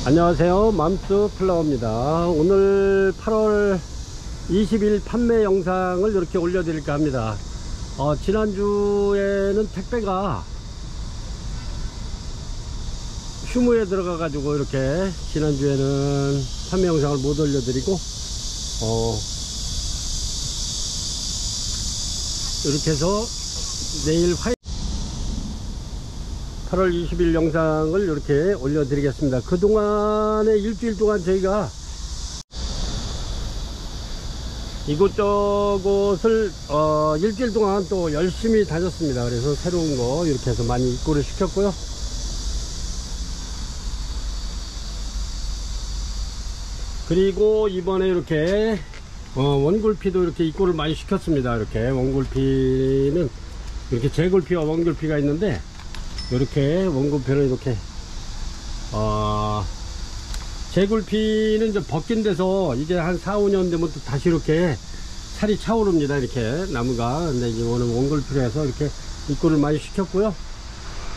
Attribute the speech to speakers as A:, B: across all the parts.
A: 안녕하세요, 맘스 플라워입니다. 오늘 8월 20일 판매 영상을 이렇게 올려드릴까 합니다. 지난주에는 택배가 휴무에 들어가 가지고 이렇게 지난주에는 판매 영상을 못 올려드리고 이렇게 해서 내일 8월 20일 영상을 이렇게 올려드리겠습니다. 그동안에 일주일 동안 저희가 이곳저곳을 일주일 동안 또 열심히 다녔습니다. 그래서 새로운 거 이렇게 해서 많이 입고를 시켰고요. 그리고 이번에 이렇게 원굴피도 이렇게 입고를 많이 시켰습니다. 이렇게 원굴피는 이렇게 제굴피와 원굴피가 있는데, 이렇게 원굴피는 이렇게 제굴피는 이제 벗긴 데서 이게 한 4, 5년 되면 또 다시 이렇게 살이 차오릅니다. 이렇게 나무가. 근데 이제 오늘 원굴피로 해서 이렇게 입고를 많이 시켰고요.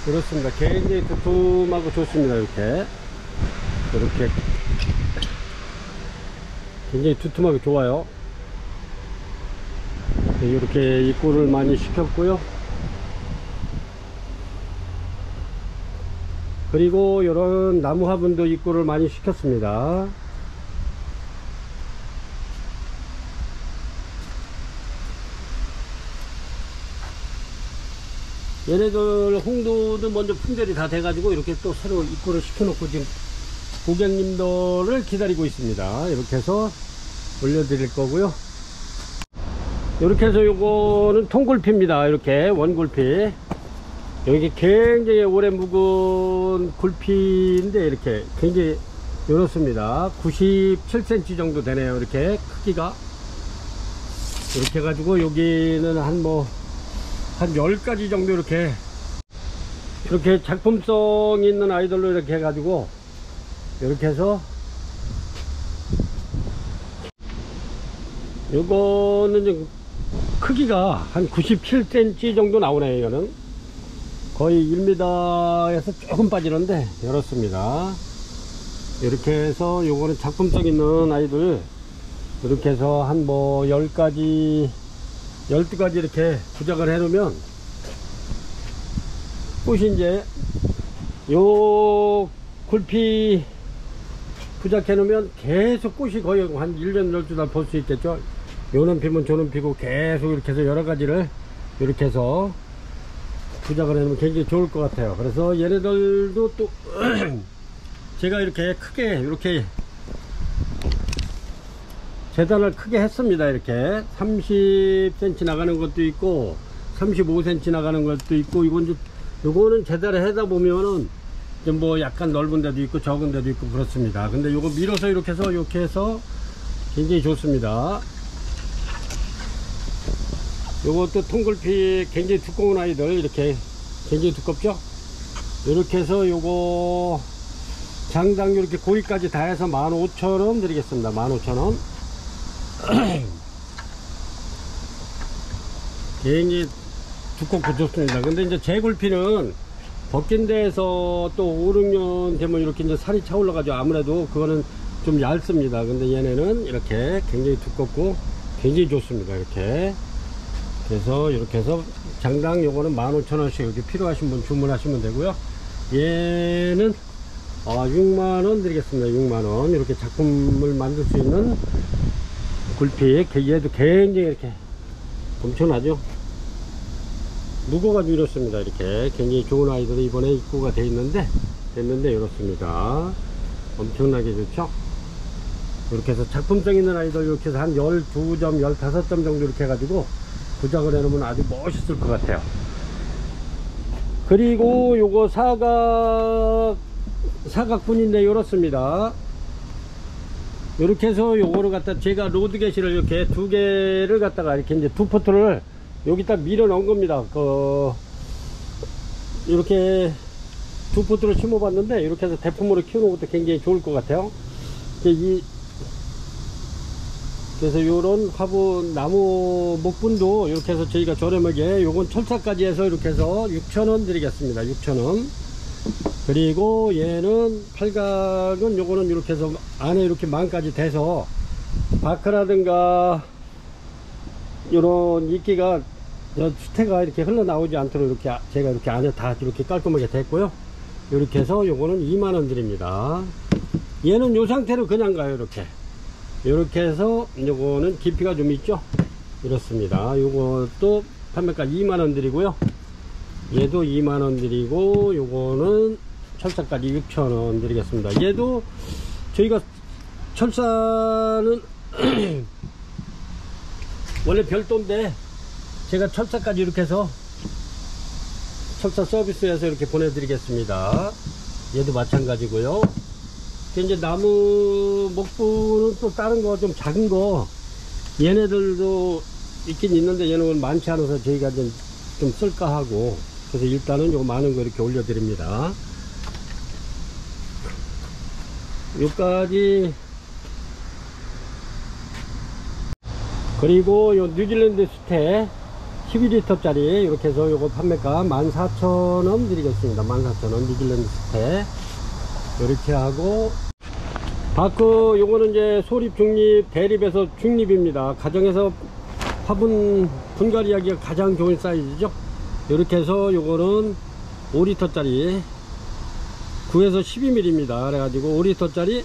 A: 그렇습니다. 굉장히 두툼하고 좋습니다. 이렇게 굉장히 두툼하게 좋아요. 이렇게 입고를 많이 시켰고요. 그리고 이런 나무 화분도 입고를 많이 시켰습니다. 얘네들 홍도도 먼저 품절이 다 돼가지고 이렇게 또 새로 입고를 시켜놓고 지금 고객님들을 기다리고 있습니다. 이렇게 해서 올려드릴 거고요. 이렇게 해서 요거는 통굴피입니다. 이렇게 원굴피. 여기 굉장히 오래 묵은 굴피인데 이렇게 굉장히 이렇습니다. 97cm 정도 되네요. 이렇게 크기가 이렇게 해가지고 여기는 한 10가지 정도 이렇게 작품성 있는 아이들로 이렇게 해가지고 이렇게 해서 요거는 좀 크기가 한 97cm 정도 나오네요. 이거는 거의 1m에서 조금 빠지는데 이렇습니다. 이렇게 해서 요거는 작품성 있는 아이들 이렇게 해서 한 10가지 12가지 이렇게 부작을 해 놓으면 꽃이 이제 요 굴피 부작해 놓으면 계속 꽃이 거의 한 1년 12달 볼 수 있겠죠. 요는 피면 저는 피고 계속 이렇게 해서 여러 가지를 이렇게 해서 부작을 해놓으면 굉장히 좋을 것 같아요. 그래서 얘네들도 또 제가 이렇게 크게 이렇게 재단을 크게 했습니다. 이렇게 30cm 나가는 것도 있고 35cm 나가는 것도 있고, 요거는 재단을 하다 보면은 좀 약간 넓은 데도 있고 적은 데도 있고 그렇습니다. 근데 요거 밀어서 이렇게 해서 굉장히 좋습니다. 요것도 통굴피 굉장히 두꺼운 아이들 이렇게 굉장히 두껍죠. 이렇게 해서 요거 장당 이렇게 고기까지 다 해서 15,000원 드리겠습니다. 15,000원. 굉장히 두껍고 좋습니다. 근데 이제 제굴피는 벗긴 데에서 또 5, 6년 되면 이렇게 이제 살이 차 올라가지고 아무래도 그거는 좀 얇습니다. 근데 얘네는 이렇게 굉장히 두껍고 굉장히 좋습니다. 이렇게. 그래서 이렇게 해서 장당 요거는 15,000원씩 이렇게 필요하신 분 주문하시면 되고요. 얘는 6만원 드리겠습니다. 6만원. 이렇게 작품을 만들 수 있는 굴피. 얘도 굉장히 이렇게 엄청나죠. 무거워가지고 이렇습니다. 이렇게 굉장히 좋은 아이들이 이번에 입고가 됐는데 이렇습니다. 엄청나게 좋죠. 이렇게 해서 작품성 있는 아이들 이렇게 해서 한 12점 15점 정도 이렇게 해가지고 부작을 해놓으면 아주 멋있을 것 같아요. 그리고 요거 사각분인데 이렇습니다. 이렇게 해서 요거를 갖다 제가 로드 게시를 이렇게 2개를 갖다가 이렇게 이제 2포트를 여기다 밀어 넣은 겁니다. 이렇게 2포트를 심어 봤는데 이렇게 해서 대품으로 키우는 것도 굉장히 좋을 것 같아요. 그래서 요런 화분 나무 목분도 이렇게 해서 저희가 저렴하게, 요건 철사까지 해서 이렇게 해서 6,000원 드리겠습니다. 6,000원. 그리고 얘는 팔각은 요거는 이렇게 해서 안에 이렇게 망까지 대서 바크라든가 요런 이끼가 수태가 이렇게 흘러나오지 않도록 이렇게 제가 이렇게 안에 다 이렇게 깔끔하게 됐고요. 이렇게 해서 요거는 2만원 드립니다. 얘는 요 상태로 그냥 가요. 이렇게 해서 요거는 깊이가 좀 있죠. 이렇습니다. 요것도 판매가 2만원 드리고요. 얘도 2만원 드리고, 요거는 철사까지 6,000원 드리겠습니다. 얘도 저희가 철사는 원래 별도인데 제가 철사까지 이렇게 해서 철사 서비스에서 이렇게 보내드리겠습니다. 얘도 마찬가지고요. 이제 나무 목부는 또 다른 거 좀 작은 거 얘네들도 있긴 있는데 얘는 많지 않아서 저희가 좀 쓸까 하고, 그래서 일단은 요 많은 거 이렇게 올려드립니다. 요까지. 그리고 요 뉴질랜드 수태 12리터짜리 이렇게 해서 요거 판매가 14,000원 드리겠습니다. 14,000원 뉴질랜드 수태 이렇게 하고, 바크 요거는 이제 소립 중립 대립에서 중립입니다. 가정에서 화분 분갈이하기가 가장 좋은 사이즈죠. 이렇게 해서 요거는 5리터짜리 9에서 12mm입니다. 그래가지고 5리터짜리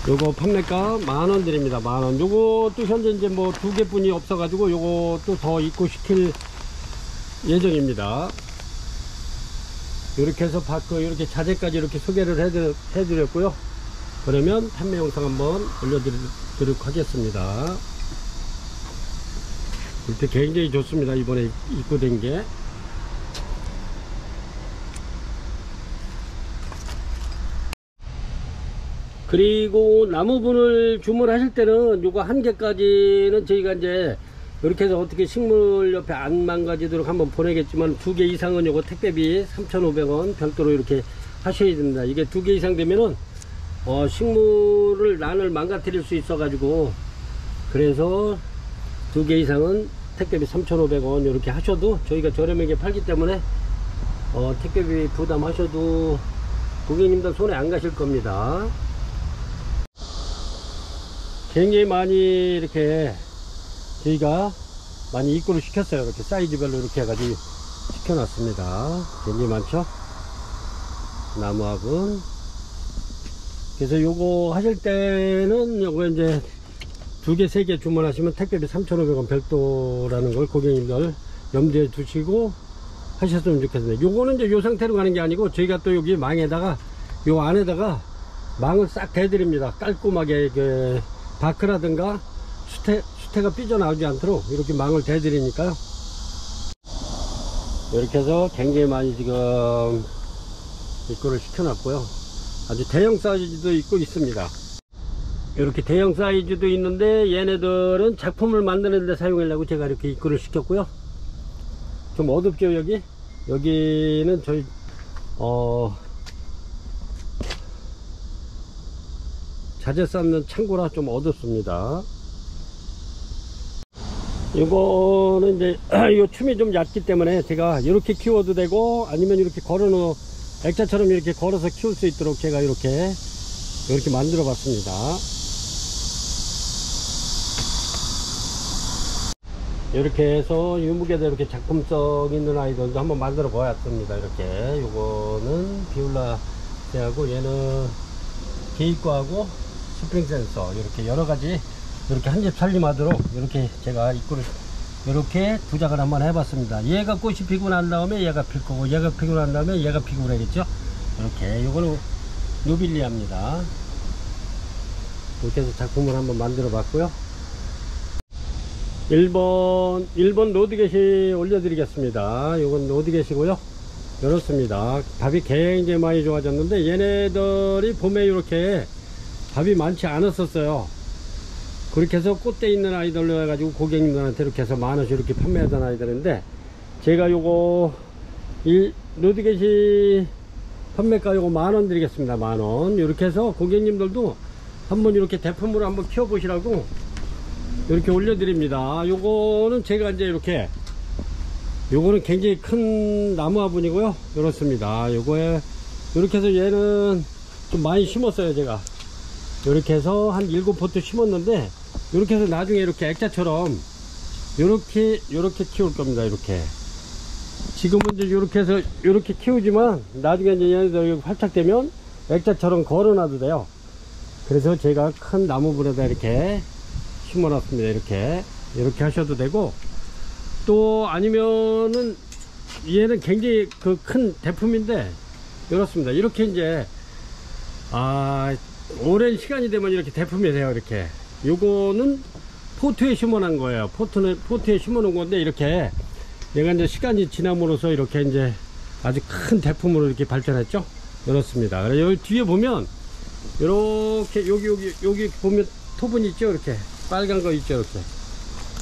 A: 요거 판매가 10,000원 드립니다. 10,000원. 요것도 현재 이제 뭐 2개뿐이 없어가지고 요것도 더 입고시킬 예정입니다. 이렇게 해서 바크 이렇게 자재까지 이렇게 소개를 해드렸고요. 그러면 판매 영상 한번 올려드리도록 하겠습니다. 이렇게 굉장히 좋습니다. 이번에 입고된 게. 그리고 나무분을 주문하실 때는 요거 1개까지는 저희가 이제 이렇게 해서 어떻게 식물 옆에 안 망가지도록 한번 보내겠지만 2개 이상은 요거 택배비 3,500원 별도로 이렇게 하셔야 됩니다. 이게 2개 이상 되면은 식물을 난을 망가뜨릴 수 있어 가지고, 그래서 2개 이상은 택배비 3,500원 이렇게 하셔도 저희가 저렴하게 팔기 때문에 택배비 부담하셔도 고객님들 손에 안 가실 겁니다. 굉장히 많이 이렇게 저희가 많이 입고를 시켰어요. 이렇게 사이즈별로 이렇게 해가지고 시켜놨습니다. 굉장히 많죠? 나무화분. 그래서 요거 하실 때는 요거 이제 2개, 3개 주문하시면 택배비 3,500원 별도라는 걸 고객님들 염두에 두시고 하셨으면 좋겠습니다. 요거는 이제 요 상태로 가는 게 아니고 저희가 또 여기 망에다가 요 안에다가 망을 싹 대드립니다. 깔끔하게 바크라든가 수태가 삐져나오지 않도록 이렇게 망을 대드리니까요. 이렇게 해서 굉장히 많이 지금 입고를 시켜놨고요. 아주 대형 사이즈도 입고 있습니다. 이렇게 대형 사이즈도 있는데 얘네들은 작품을 만드는 데 사용하려고 제가 이렇게 입고를 시켰고요. 좀 어둡죠 여기? 여기는 저희 자재 쌓는 창고라 좀 어둡습니다. 이거는 이제 이 춤이 좀 얕기 때문에 제가 이렇게 키워도 되고 아니면 이렇게 걸어놓은 액자처럼 이렇게 걸어서 키울 수 있도록 제가 이렇게 만들어 봤습니다. 이렇게 해서 유무게도 이렇게 작품성 있는 아이들도 한번 만들어 보았습니다. 이렇게 요거는 비올라하고 얘는 게이거하고 스프링 센서 이렇게 여러가지 이렇게 한 집 살림하도록 이렇게 제가 입구를 이렇게 부작을 한번 해봤습니다. 얘가 꽃이 피고 난 다음에 얘가 필 거고, 얘가 피고 난 다음에 얘가 피고 그러겠죠. 이렇게 요거는 노빌리아입니다. 이렇게 해서 작품을 한번 만들어 봤고요. 1번 로드겟이 올려드리겠습니다. 요건 로드겟이고요. 이렇습니다. 밥이 굉장히 많이 좋아졌는데 얘네들이 봄에 이렇게 밥이 많지 않았었어요. 그렇게 해서 꽃대 있는 아이들로 해가지고 고객님들한테 이렇게 해서 만원씩 이렇게 판매하던 아이들인데, 제가 요거 로드겟이 판매가 요거 10,000원 드리겠습니다. 10,000원. 이렇게 해서 고객님들도 한번 이렇게 대품으로 한번 키워 보시라고 이렇게 올려드립니다. 요거는 제가 이제 이렇게 요거는 굉장히 큰 나무 화분이고요. 이렇습니다. 요거에 이렇게 해서 얘는 좀 많이 심었어요 제가. 이렇게 해서 한 7포트 심었는데, 이렇게 해서 나중에 이렇게 액자처럼 이렇게 키울 겁니다. 이렇게 지금은 이제 이렇게 해서 이렇게 키우지만, 나중에 이제 얘네들 활착되면 액자처럼 걸어놔도 돼요. 그래서 제가 큰 나무분에다 이렇게 심어 놨습니다. 이렇게 하셔도 되고, 또 아니면은 얘는 굉장히 그 큰 대품인데 이렇습니다. 이렇게 이제 오랜 시간이 되면 이렇게 대품이 돼요. 이렇게 요거는 포트에 심어 놓은 거예요. 포트에 심어 놓은 건데, 이렇게 얘가 이제 시간이 지남으로써 이렇게 이제 아주 큰 대품으로 이렇게 발전했죠. 이렇습니다. 그래서 여기 뒤에 보면 이렇게 여기 보면 토분 있죠. 이렇게 빨간 거 있죠.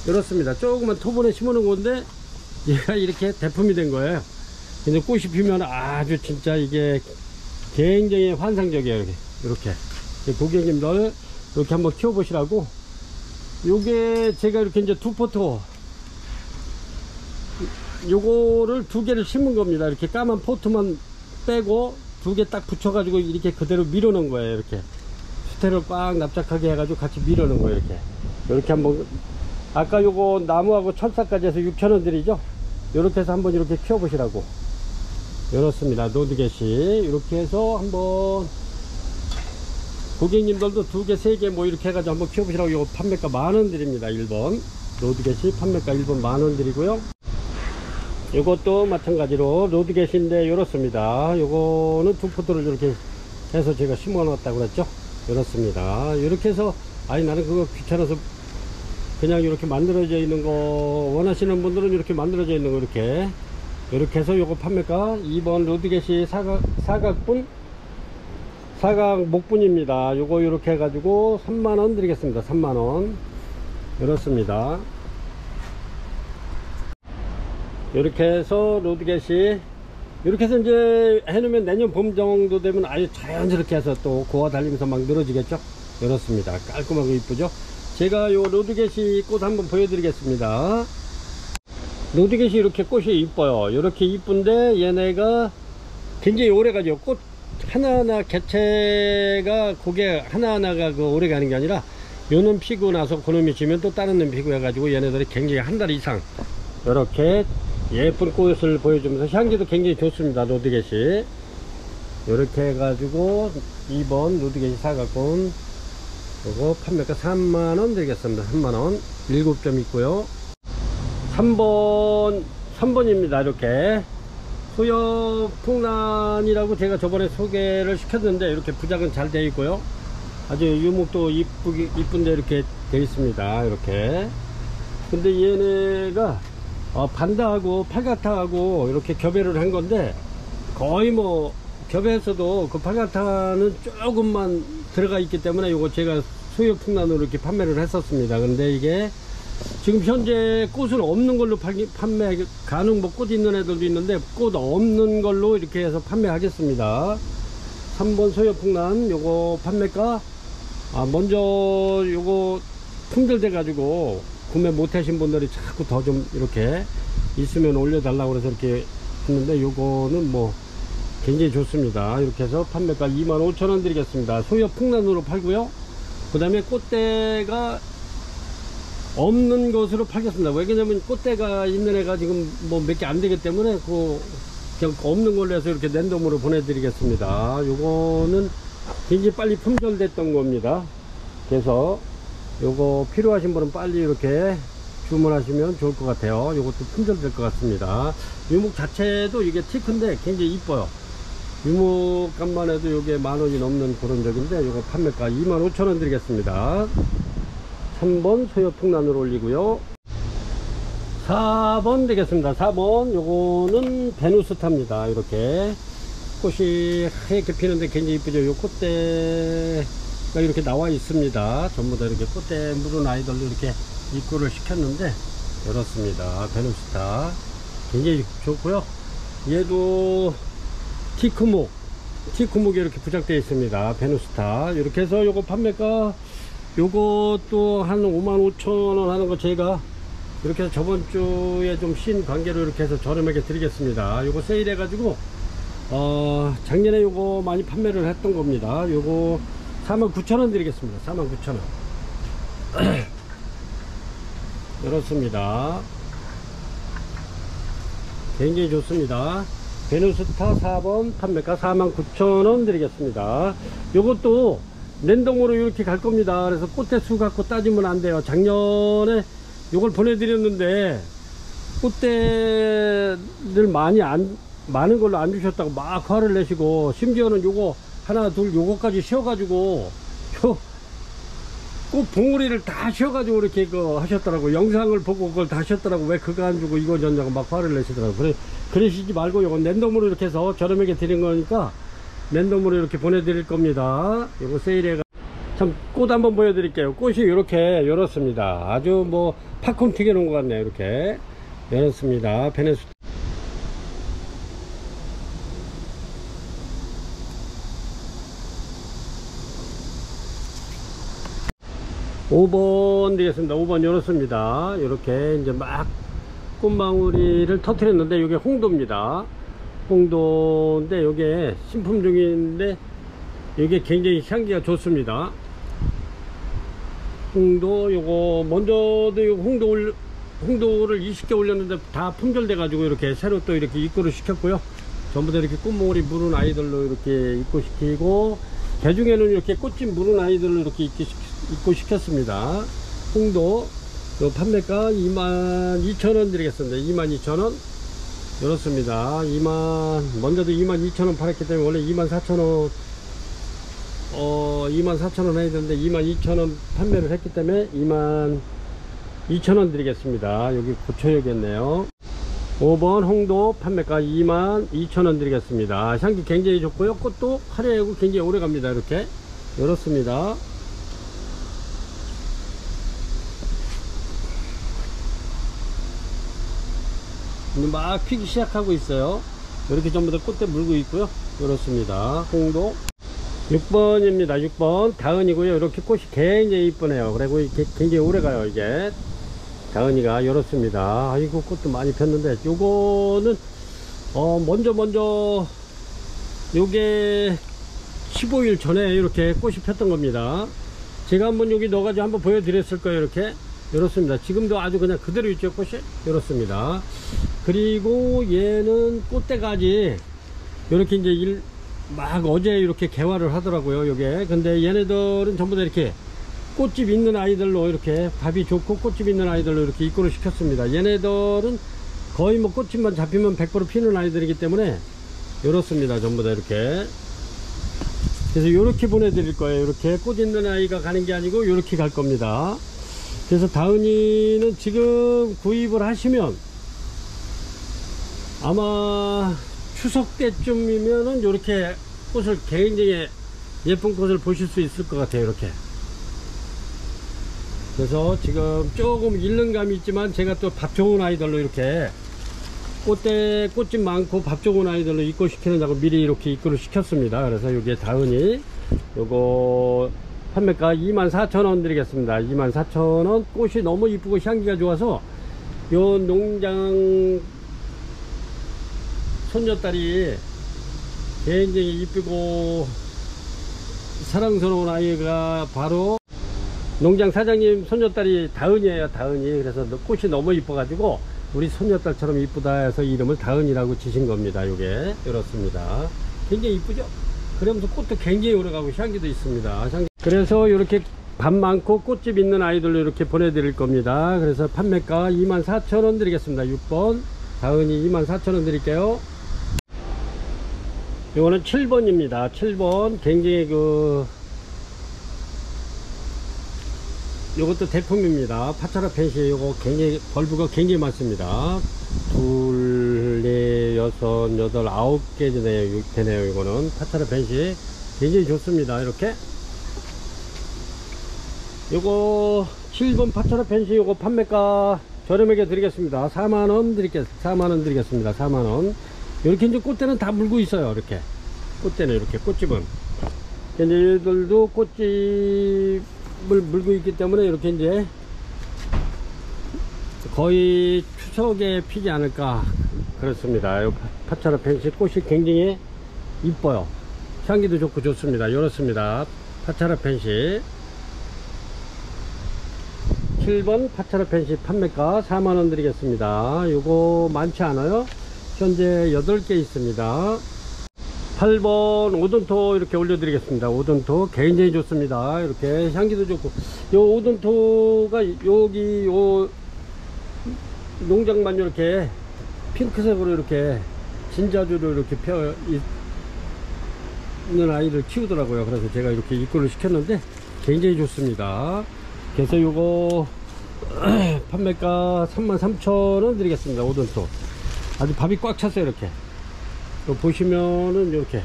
A: 이렇습니다. 조그만 토분에 심어 놓은 건데 얘가 이렇게 대품이 된 거예요. 근데 꽃이 피면 아주 진짜 이게 굉장히 환상적이에요. 이렇게 고객님들 이렇게 한번 키워 보시라고. 요게 제가 이렇게 이제 2포트 요거를 2개를 심은 겁니다. 이렇게 까만 포트만 빼고 2개 딱 붙여 가지고 이렇게 그대로 밀어 놓은 거예요. 이렇게 수태를 꽉 납작하게 해 가지고 같이 밀어 놓은 거예요. 이렇게 한번, 아까 요거 나무하고 철사까지 해서 6,000원 들이죠. 이렇게 해서 한번 이렇게 키워 보시라고. 이렇습니다. 노드겟이 이렇게 해서 한번 고객님들도 2개 3개 뭐 이렇게 해가지고 한번 키워보시라고. 이거 판매가 만원 드립니다. 1번 노드겟이 판매가 1번 만원 드리고요. 이것도 마찬가지로 노드겟인데 이렇습니다. 요거는 2포트를 이렇게 해서 제가 심어 놨다고 그랬죠. 이렇습니다. 이렇게 해서 나는 그거 귀찮아서 그냥 이렇게 만들어져 있는 거 원하시는 분들은 이렇게 만들어져 있는 거 이렇게 해서 요거 판매가 2번 노드겟이 사각 목분입니다. 요거 이렇게 해가지고 3만원 드리겠습니다. 3만원. 이렇습니다. 이렇게 해서 노드겟이 이렇게 해서 이제 해놓으면 내년 봄 정도 되면 아주 자연스럽게 해서 또 고와 달리면서 막 늘어지겠죠. 이렇습니다. 깔끔하고 이쁘죠. 제가 요 노드겟이 꽃 한번 보여드리겠습니다. 노드겟이 이렇게 꽃이 이뻐요. 이렇게 이쁜데 얘네가 굉장히 오래가죠. 꽃 하나하나 개체가 고개 하나하나가 그 오래 가는 게 아니라 요놈 피고 나서 그놈이 지면 또 다른 놈 피고 해가지고 얘네들이 굉장히 한 달 이상 이렇게 예쁜 꽃을 보여주면서 향기도 굉장히 좋습니다. 노드겟이 이렇게 해가지고 2번 노드겟이 사각꽃 요거 판매가 3만원 드리겠습니다. 3만원 7점 있고요. 3번입니다. 이렇게 소엽풍란이라고 제가 저번에 소개를 시켰는데 이렇게 부작은 잘 되어 있고요. 아주 유목도 이쁜데 이렇게 되어 있습니다. 이렇게. 근데 얘네가 반다하고 팔가타하고 이렇게 겹여를 한 건데, 거의 뭐 겹여서도 그 팔가타는 조금만 들어가 있기 때문에 이거 제가 소엽풍란으로 이렇게 판매를 했었습니다. 근데 이게 지금 현재 꽃은 없는 걸로 판매 가능, 뭐 꽃 있는 애들도 있는데 꽃 없는 걸로 이렇게 해서 판매하겠습니다. 3번 소엽풍란 요거 판매가 먼저 요거 품절돼 가지고 구매 못 하신 분들이 자꾸 더 좀 이렇게 있으면 올려달라고 그래서 이렇게 했는데, 요거는 뭐 굉장히 좋습니다. 이렇게 해서 판매가 25,000원 드리겠습니다. 소엽풍란으로 팔고요. 그 다음에 꽃대가 없는 것으로 팔겠습니다. 왜냐면 꽃대가 있는 애가 지금 뭐 몇 개 안 되기 때문에 그냥 없는 걸로 해서 이렇게 랜덤으로 보내드리겠습니다. 요거는 굉장히 빨리 품절됐던 겁니다. 그래서 요거 필요하신 분은 빨리 이렇게 주문하시면 좋을 것 같아요. 요것도 품절될 것 같습니다. 유목 자체도 이게 티크인데 굉장히 이뻐요. 유목값만 해도 요게 만원이 넘는 그런 적인데 요거 판매가 25,000원 드리겠습니다. 3번 소엽풍란으로 올리고요. 4번 되겠습니다. 4번 요거는 베누스타입니다. 이렇게 꽃이 하얗게 피는데 굉장히 이쁘죠. 요 꽃대가 이렇게 나와 있습니다. 전부 다 이렇게 꽃대 물은 아이들도 이렇게 입구를 시켰는데 이렇습니다. 베누스타 굉장히 좋고요. 얘도 티크목이 이렇게 부착되어 있습니다. 베누스타. 이렇게 해서 요거 판매가 요것도 한 55,000원 하는 거 제가 이렇게 해서 저번 주에 좀 쉰 관계로 이렇게 해서 저렴하게 드리겠습니다. 요거 세일해 가지고 작년에 요거 많이 판매를 했던 겁니다. 요거 49,000원 드리겠습니다. 49,000원. 이렇습니다. 굉장히 좋습니다. 베누스타 4번 판매가 49,000원 드리겠습니다. 요것도 랜덤으로 이렇게 갈 겁니다. 그래서 꽃대 수 갖고 따지면 안 돼요. 작년에 요걸 보내드렸는데 꽃대들 많은 걸로 안 주셨다고 막 화를 내시고, 심지어는 요거 하나 둘 요거까지 씌워가지고 꽃 봉우리를 다 씌워가지고 이렇게 하셨더라고. 영상을 보고 그걸 다 하셨더라고. 왜 그거 안 주고 이거 줬냐고 막 화를 내시더라고. 그러시지 말고 요건 랜덤으로 이렇게 해서 저렴하게 드린 거니까 랜덤으로 이렇게 보내드릴 겁니다. 요거 세일해가 참 꽃 한번 보여드릴게요. 꽃이 이렇게 열었습니다. 아주 뭐 팝콘 튀겨 놓은 것 같네요. 이렇게 열었습니다. 베네수 5번 드리겠습니다. 5번 열었습니다. 이렇게 이제 막 꽃망울이를 터뜨렸는데 이게 홍도입니다. 홍도인데 이게 신품 중인데 이게 굉장히 향기가 좋습니다. 홍도 요거 먼저도 요 홍도를 20개 올렸는데 다 품절돼 가지고 이렇게 새로 또 이렇게 입고를 시켰고요. 전부 다 이렇게 꽃망울이 물은 아이들로 이렇게 입고시키고, 개중에는 이렇게 꽃집 물은 아이들로 이렇게 입고시켰습니다. 홍도 요 판매가 22,000원 드리겠습니다. 22,000원 이렇습니다. 먼저도 22,000원 팔았기 때문에 원래 24,000원 24,000원 해야 되는데 22,000원 판매를 했기 때문에 22,000원 드리겠습니다. 여기 고쳐야겠네요. 5번 홍도 판매가 22,000원 드리겠습니다. 향기 굉장히 좋고요. 꽃도 화려하고 굉장히 오래 갑니다. 이렇게 이렇습니다. 막 피기 시작하고 있어요. 이렇게 전부 다 꽃대 물고 있고요. 이렇습니다. 홍도 6번입니다. 6번 다은이고요. 이렇게 꽃이 굉장히 이쁘네요. 그리고 이렇게 굉장히 오래 가요. 이게 다은이가 이렇습니다. 아이고 꽃도 많이 폈는데 요거는 먼저 요게 15일 전에 이렇게 꽃이 폈던 겁니다. 제가 한번 여기 넣어가지고 한번 보여드렸을 거예요. 이렇게 이렇습니다. 지금도 아주 그냥 그대로 있죠. 꽃이 이렇습니다. 그리고 얘는 꽃대까지 이렇게 이제 막 어제 이렇게 개화를 하더라고요. 요게 근데 얘네들은 전부 다 이렇게 꽃집 있는 아이들로 이렇게 밥이 좋고 꽃집 있는 아이들로 이렇게 입고를 시켰습니다. 얘네들은 거의 뭐 꽃집만 잡히면 100% 피는 아이들이기 때문에 이렇습니다. 전부 다 이렇게. 그래서 이렇게 보내드릴 거예요. 이렇게 꽃 있는 아이가 가는 게 아니고 이렇게 갈 겁니다. 그래서 다은이는 지금 구입을 하시면 아마 추석 때쯤이면은 이렇게 꽃을 굉장히 예쁜 꽃을 보실 수 있을 것 같아요. 이렇게. 그래서 지금 조금 잃는 감이 있지만 제가 또 밥 좋은 아이들로 이렇게 꽃집 많고 밥 좋은 아이들로 입고시키느냐고 미리 이렇게 입고를 시켰습니다. 그래서 여기에 다은이 요거 판매가 24,000원 드리겠습니다. 24,000원. 꽃이 너무 이쁘고 향기가 좋아서 요 농장 손녀딸이 굉장히 이쁘고 사랑스러운 아이가 바로 농장 사장님 손녀딸이 다은이에요. 다은이. 그래서 꽃이 너무 이뻐 가지고 우리 손녀딸처럼 이쁘다 해서 이름을 다은이라고 지신 겁니다. 요게 이렇습니다. 굉장히 이쁘죠. 그러면서 꽃도 굉장히 오래가고 향기도 있습니다. 그래서 이렇게 밥 많고 꽃집 있는 아이들로 이렇게 보내드릴 겁니다. 그래서 판매가 24,000원 드리겠습니다. 6번 다은이 24,000원 드릴게요. 요거는 7번입니다. 7번 굉장히 요것도 대품입니다. 파차라 펜시. 요거 굉장히 벌브가 굉장히 많습니다. 2, 4, 6, 8, 9개 되네요. 이거는 파차라 펜시 굉장히 좋습니다. 이렇게 요거 7번 파차라 펜시 요거 판매가 저렴하게 드리겠습니다. 4만원 드리겠습니다. 4만원. 이렇게 이제 꽃대는 다 물고 있어요. 이렇게 꽃대는 이렇게 꽃집은 이제 얘들도 꽃집을 물고 있기 때문에 이렇게 이제 거의 추석에 피지 않을까 그렇습니다. 요 파차라 펜시 꽃이 굉장히 이뻐요. 향기도 좋고 좋습니다. 이렇습니다. 파차라 펜시 7번 파차라 펜시 판매가 4만원 드리겠습니다. 요거 많지 않아요. 현재 8개 있습니다. 8번 오돈토 이렇게 올려드리겠습니다. 오돈토 굉장히 좋습니다. 이렇게 향기도 좋고, 요 오돈토가 여기 요 농장만 이렇게 핑크색으로 이렇게 진자주로 이렇게 펴 있는 아이를 키우더라고요. 그래서 제가 이렇게 입고를 시켰는데 굉장히 좋습니다. 그래서 요거 판매가 33,000원 드리겠습니다. 오돈토 아주 밥이 꽉 찼어요. 이렇게 보시면은 이렇게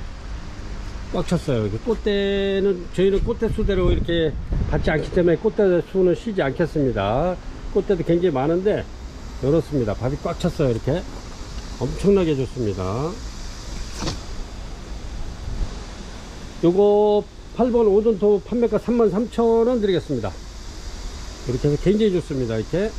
A: 꽉 찼어요. 이렇게 꽃대는 저희는 꽃대 수대로 이렇게 받지 않기 때문에 꽃대 수는 쉬지 않겠습니다. 꽃대도 굉장히 많은데 이렇습니다. 밥이 꽉 찼어요. 이렇게 엄청나게 좋습니다. 요거 8번 오돈토 판매가 33,000원 드리겠습니다. 이렇게 해서 굉장히 좋습니다. 이렇게.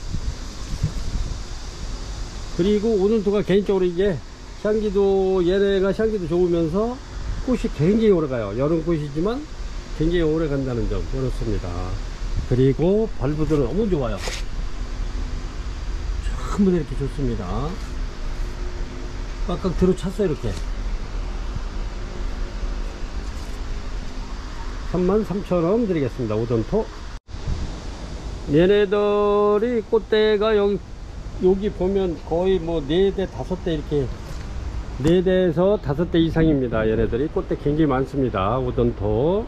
A: 그리고 오돈토가 개인적으로 이게 향기도, 얘네가 향기도 좋으면서 꽃이 굉장히 오래 가요. 여름 꽃이지만 굉장히 오래 간다는 점, 그렇습니다. 그리고 발부들은 너무 좋아요. 전부 다 이렇게 좋습니다. 꽉꽉 들어찼어요. 이렇게 33,000원 드리겠습니다. 오돈토. 얘네들이 꽃대가 여기 보면 거의 뭐 4대 5대 이렇게 4대에서 5대 이상입니다. 얘네들이 꽃대 굉장히 많습니다. 오돈토.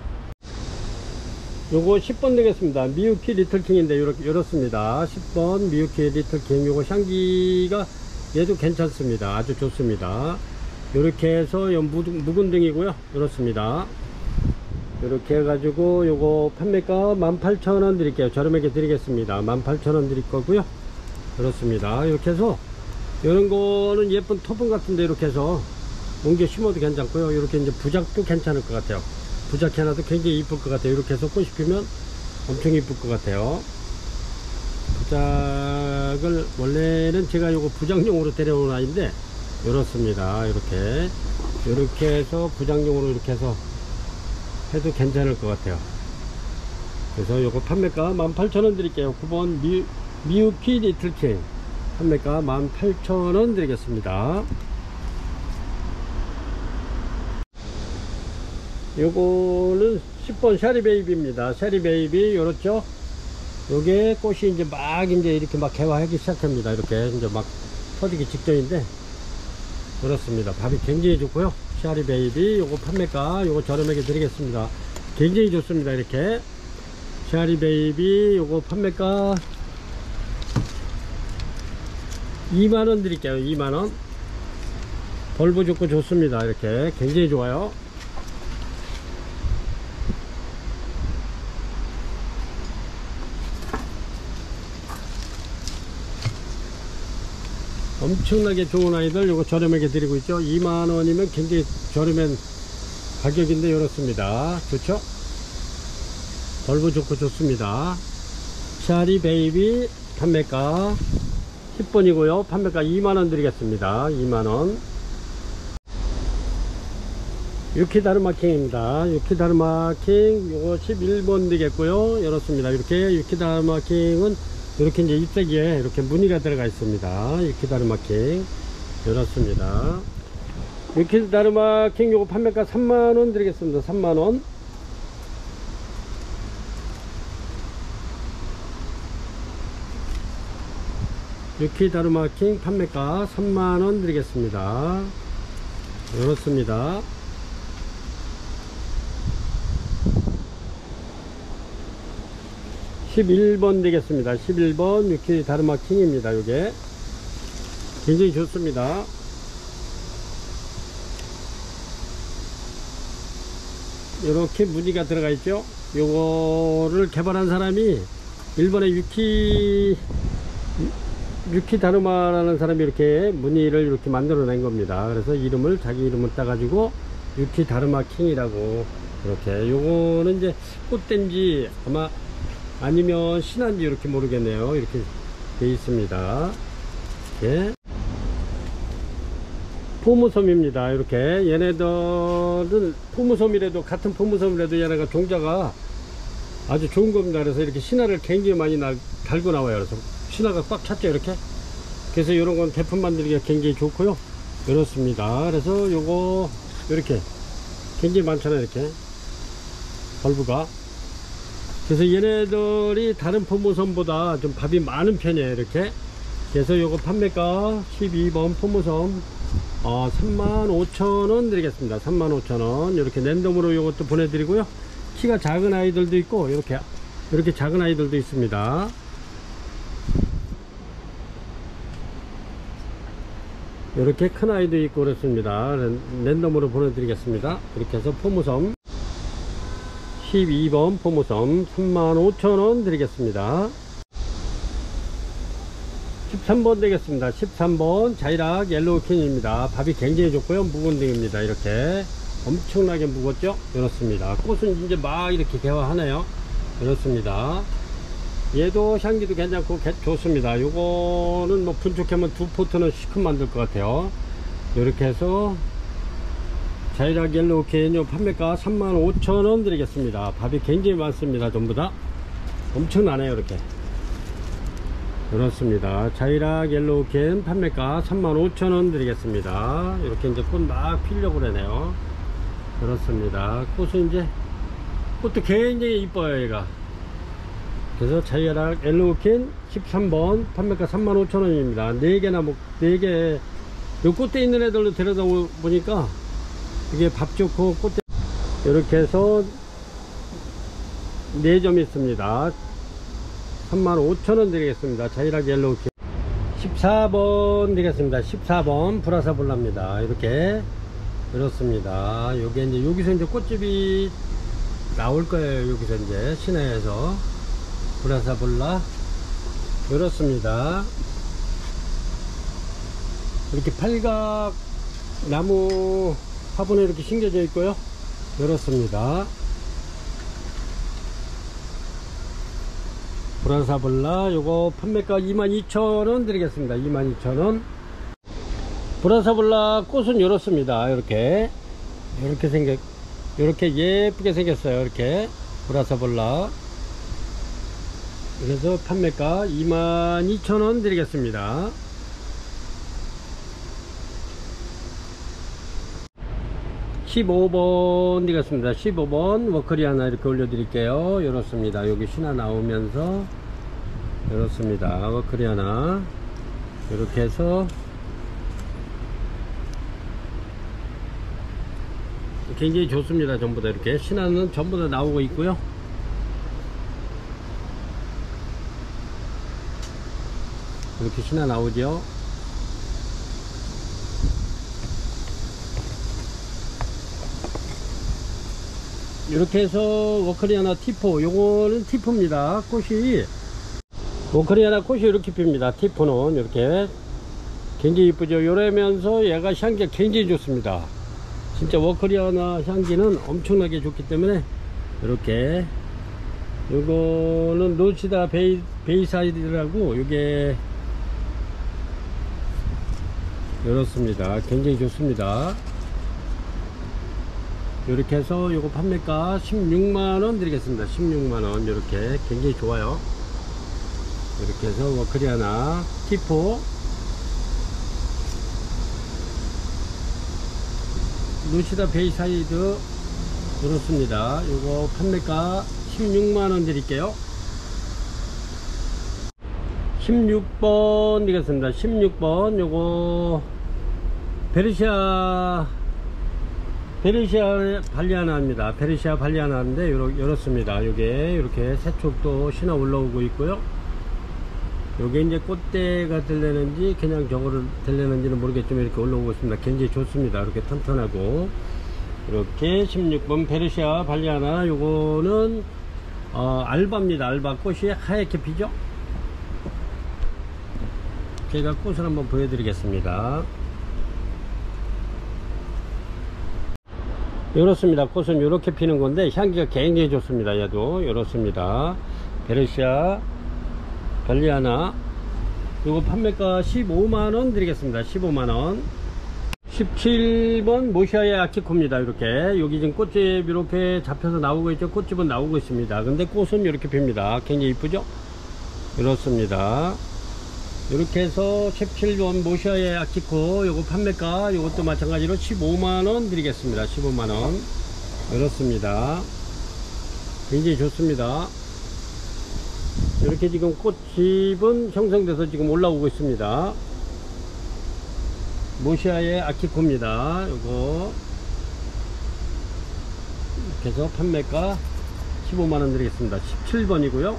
A: 요거 10번 되겠습니다. 미유키 리틀킹인데 이렇습니다. 10번 미유키 리틀킹. 요거 향기가 얘도 괜찮습니다. 아주 좋습니다. 요렇게 해서 묵은 등이고요. 이렇습니다. 이렇게 해가지고 요거 판매가 18,000원 드릴게요. 저렴하게 드리겠습니다. 18,000원 드릴 거고요. 그렇습니다. 이렇게 해서 이런 거는 예쁜 토분 같은데 이렇게 해서 옮겨 심어도 괜찮고요. 이렇게 이제 부작도 괜찮을 것 같아요. 부작 해놔도 굉장히 이쁠 것 같아요. 이렇게 해서 꽃이 피면 엄청 이쁠 것 같아요. 부작을 원래는 제가 요거 부작용으로 데려온 아이인데 이렇습니다. 이렇게 해서 부작용으로 이렇게 해서 해도 괜찮을 것 같아요. 그래서 요거 판매가 18,000원 드릴게요. 9번 미유키 리틀킹 판매가 18,000원 드리겠습니다. 요거는 10번 샤리베이비입니다. 샤리베이비 요렇죠. 요게 꽃이 이제 막 이렇게 막 개화하기 시작합니다. 이렇게 이제 막 터지기 직전인데 그렇습니다. 밥이 굉장히 좋고요. 샤리베이비 요거 판매가 요거 저렴하게 드리겠습니다. 굉장히 좋습니다. 이렇게 샤리베이비 요거 판매가 2만원 드릴게요. 2만원. 벌브 좋고 좋습니다. 이렇게 굉장히 좋아요. 엄청나게 좋은 아이들 요거 저렴하게 드리고 있죠. 2만원이면 굉장히 저렴한 가격인데 이렇습니다. 좋죠? 벌브 좋고 좋습니다. 샤리 베이비 판매가 10번이고요 판매가 2만원 드리겠습니다. 2만원. 유키다르마킹입니다. 유키다르마킹 요거 11번 되겠고요. 이렇습니다. 이렇게 유키다르마킹은 이렇게 이제 잎사귀에 이렇게 무늬가 들어가 있습니다. 유키다르마킹 이렇습니다. 유키다르마킹 요거 판매가 3만원 드리겠습니다. 3만원. 유키다르마킹 판매가 3만원 드리겠습니다. 이렇습니다. (11번) 되겠습니다. 11번 유키다르마킹입니다. 요게 굉장히 좋습니다. 이렇게 무늬가 들어가 있죠. 요거를 개발한 사람이 일본의 유키다르마라는 사람이 이렇게 무늬를 이렇게 만들어 낸 겁니다. 그래서 자기 이름을 따가지고 유키다르마킹이라고. 이렇게 요거는 이제 꽃된지 아마 아니면 신한지 이렇게 모르겠네요. 이렇게 돼 있습니다. 예. 포무섬입니다. 이렇게 얘네들은 포무섬이라도, 같은 포무섬이라도 얘네가 종자가 아주 좋은 겁니다. 그래서 이렇게 신화를 굉장히 많이 달고 나와요. 그래서 신화가 꽉 찼죠, 이렇게. 그래서 이런 건 대품 만들기가 굉장히 좋고요. 이렇습니다. 그래서 요거 이렇게 굉장히 많잖아요, 이렇게 벌브가. 그래서 얘네들이 다른 포무섬보다 좀 밥이 많은 편이에요, 이렇게. 그래서 요거 판매가 12번 포무섬 35,000원 드리겠습니다. 35,000원. 이렇게 랜덤으로 요것도 보내드리고요. 키가 작은 아이들도 있고 이렇게 작은 아이들도 있습니다. 이렇게 큰 아이도 있고 그렇습니다. 랜덤으로 보내드리겠습니다. 이렇게 해서 포무섬 12번 포무섬 35,000원 드리겠습니다. 13번 되겠습니다. 13번 자이락 옐로우킨입니다. 밥이 굉장히 좋고요. 묵은 등입니다. 이렇게 엄청나게 묵었죠. 이렇습니다. 꽃은 이제 막 이렇게 개화하네요. 이렇습니다. 얘도 향기도 괜찮고 좋습니다. 요거는 뭐 분촉하면 2포트는 시큼 만들 것 같아요. 이렇게 해서 자이락 옐로우킨 요 판매가 35,000원 드리겠습니다. 밥이 굉장히 많습니다. 전부 다 엄청나네요. 이렇게 그렇습니다. 자이락 옐로우킨 판매가 35,000원 드리겠습니다. 이렇게 이제 꽃 막 피려고 그러네요. 그렇습니다. 꽃은 이제 꽃도 굉장히 이뻐요, 얘가. 그래서 자이락 옐로우킨 13번 판매가 35,000원입니다 4개나 4개 요 꽃대 있는 애들로 데려다 보니까 이게 밥 좋고 꽃대 이렇게 해서 4점 있습니다. 35,000원 드리겠습니다. 자이락 옐로우킨 14번 드리겠습니다. 14번 브라사볼라입니다. 이렇게 그렇습니다. 요게 이제 여기서 이제 꽃집이 나올 거예요. 여기서 이제 시내에서 브라사볼라 그렇습니다. 이렇게 팔각 나무 화분에 이렇게 심겨져 있고요. 그렇습니다. 브라사볼라 요거 판매가 22,000원 드리겠습니다. 22,000원. 브라사볼라 꽃은 이렇습니다. 이렇게 예쁘게 생겼어요. 이렇게 브라사볼라. 그래서 판매가 22,000원 드리겠습니다. 15번 드리겠습니다. 15번 워커리 하나 이렇게 올려드릴게요. 이렇습니다. 여기 신화 나오면서 이렇습니다. 워커리 하나 이렇게 해서 굉장히 좋습니다. 전부 다 이렇게 신화는 전부 다 나오고 있고요. 이렇게 신화 나오죠. 이렇게 해서 워커리아나 티포, 요거는 티포입니다. 꽃이 워커리아나 꽃이 이렇게 핍니다. 티포는 이렇게 굉장히 이쁘죠. 요러면서 얘가 향기가 굉장히 좋습니다. 진짜 워커리아나 향기는 엄청나게 좋기 때문에 이렇게 요거는 노시다 베이사이드라고 요게 이렇습니다. 굉장히 좋습니다. 이렇게 해서 요거 판매가 16만원 드리겠습니다. 16만원. 이렇게 굉장히 좋아요. 이렇게 해서 워커리아나 티포 루시다 베이사이드 그렇습니다. 요거 판매가 16만원 드릴게요. 16번 드리겠습니다. 16번 요거 베르시아 발리아나입니다. 베르시아 발리아나인데 이렇습니다. 요게 이렇게 새촉도 신화 올라오고 있고요. 요게 이제 꽃대가 들리는지 그냥 저거를 들리는지는 모르겠지만 이렇게 올라오고 있습니다. 굉장히 좋습니다. 이렇게 튼튼하고 이렇게 16번 베르시아 발리아나 요거는 알바입니다. 알바 꽃이 하얗게 피죠. 제가 꽃을 한번 보여드리겠습니다. 이렇습니다. 꽃은 이렇게 피는 건데 향기가 굉장히 좋습니다. 얘도 이렇습니다. 베르시아 발리아나 요거 판매가 15만원 드리겠습니다. 15만원. 17번 모시아의 아키코입니다. 이렇게 여기 지금 꽃집 이렇게 잡혀서 나오고 있죠. 꽃집은 나오고 있습니다. 근데 꽃은 이렇게 핍니다. 굉장히 이쁘죠. 이렇습니다. 이렇게 해서 17번 모시아의 아키코 요거 판매가 요것도 마찬가지로 15만원 드리겠습니다. 15만원. 이렇습니다. 굉장히 좋습니다. 이렇게 지금 꽃집은 형성돼서 지금 올라오고 있습니다. 모시아의 아키코입니다. 요거 이렇게 해서 판매가 15만원 드리겠습니다. 17번이고요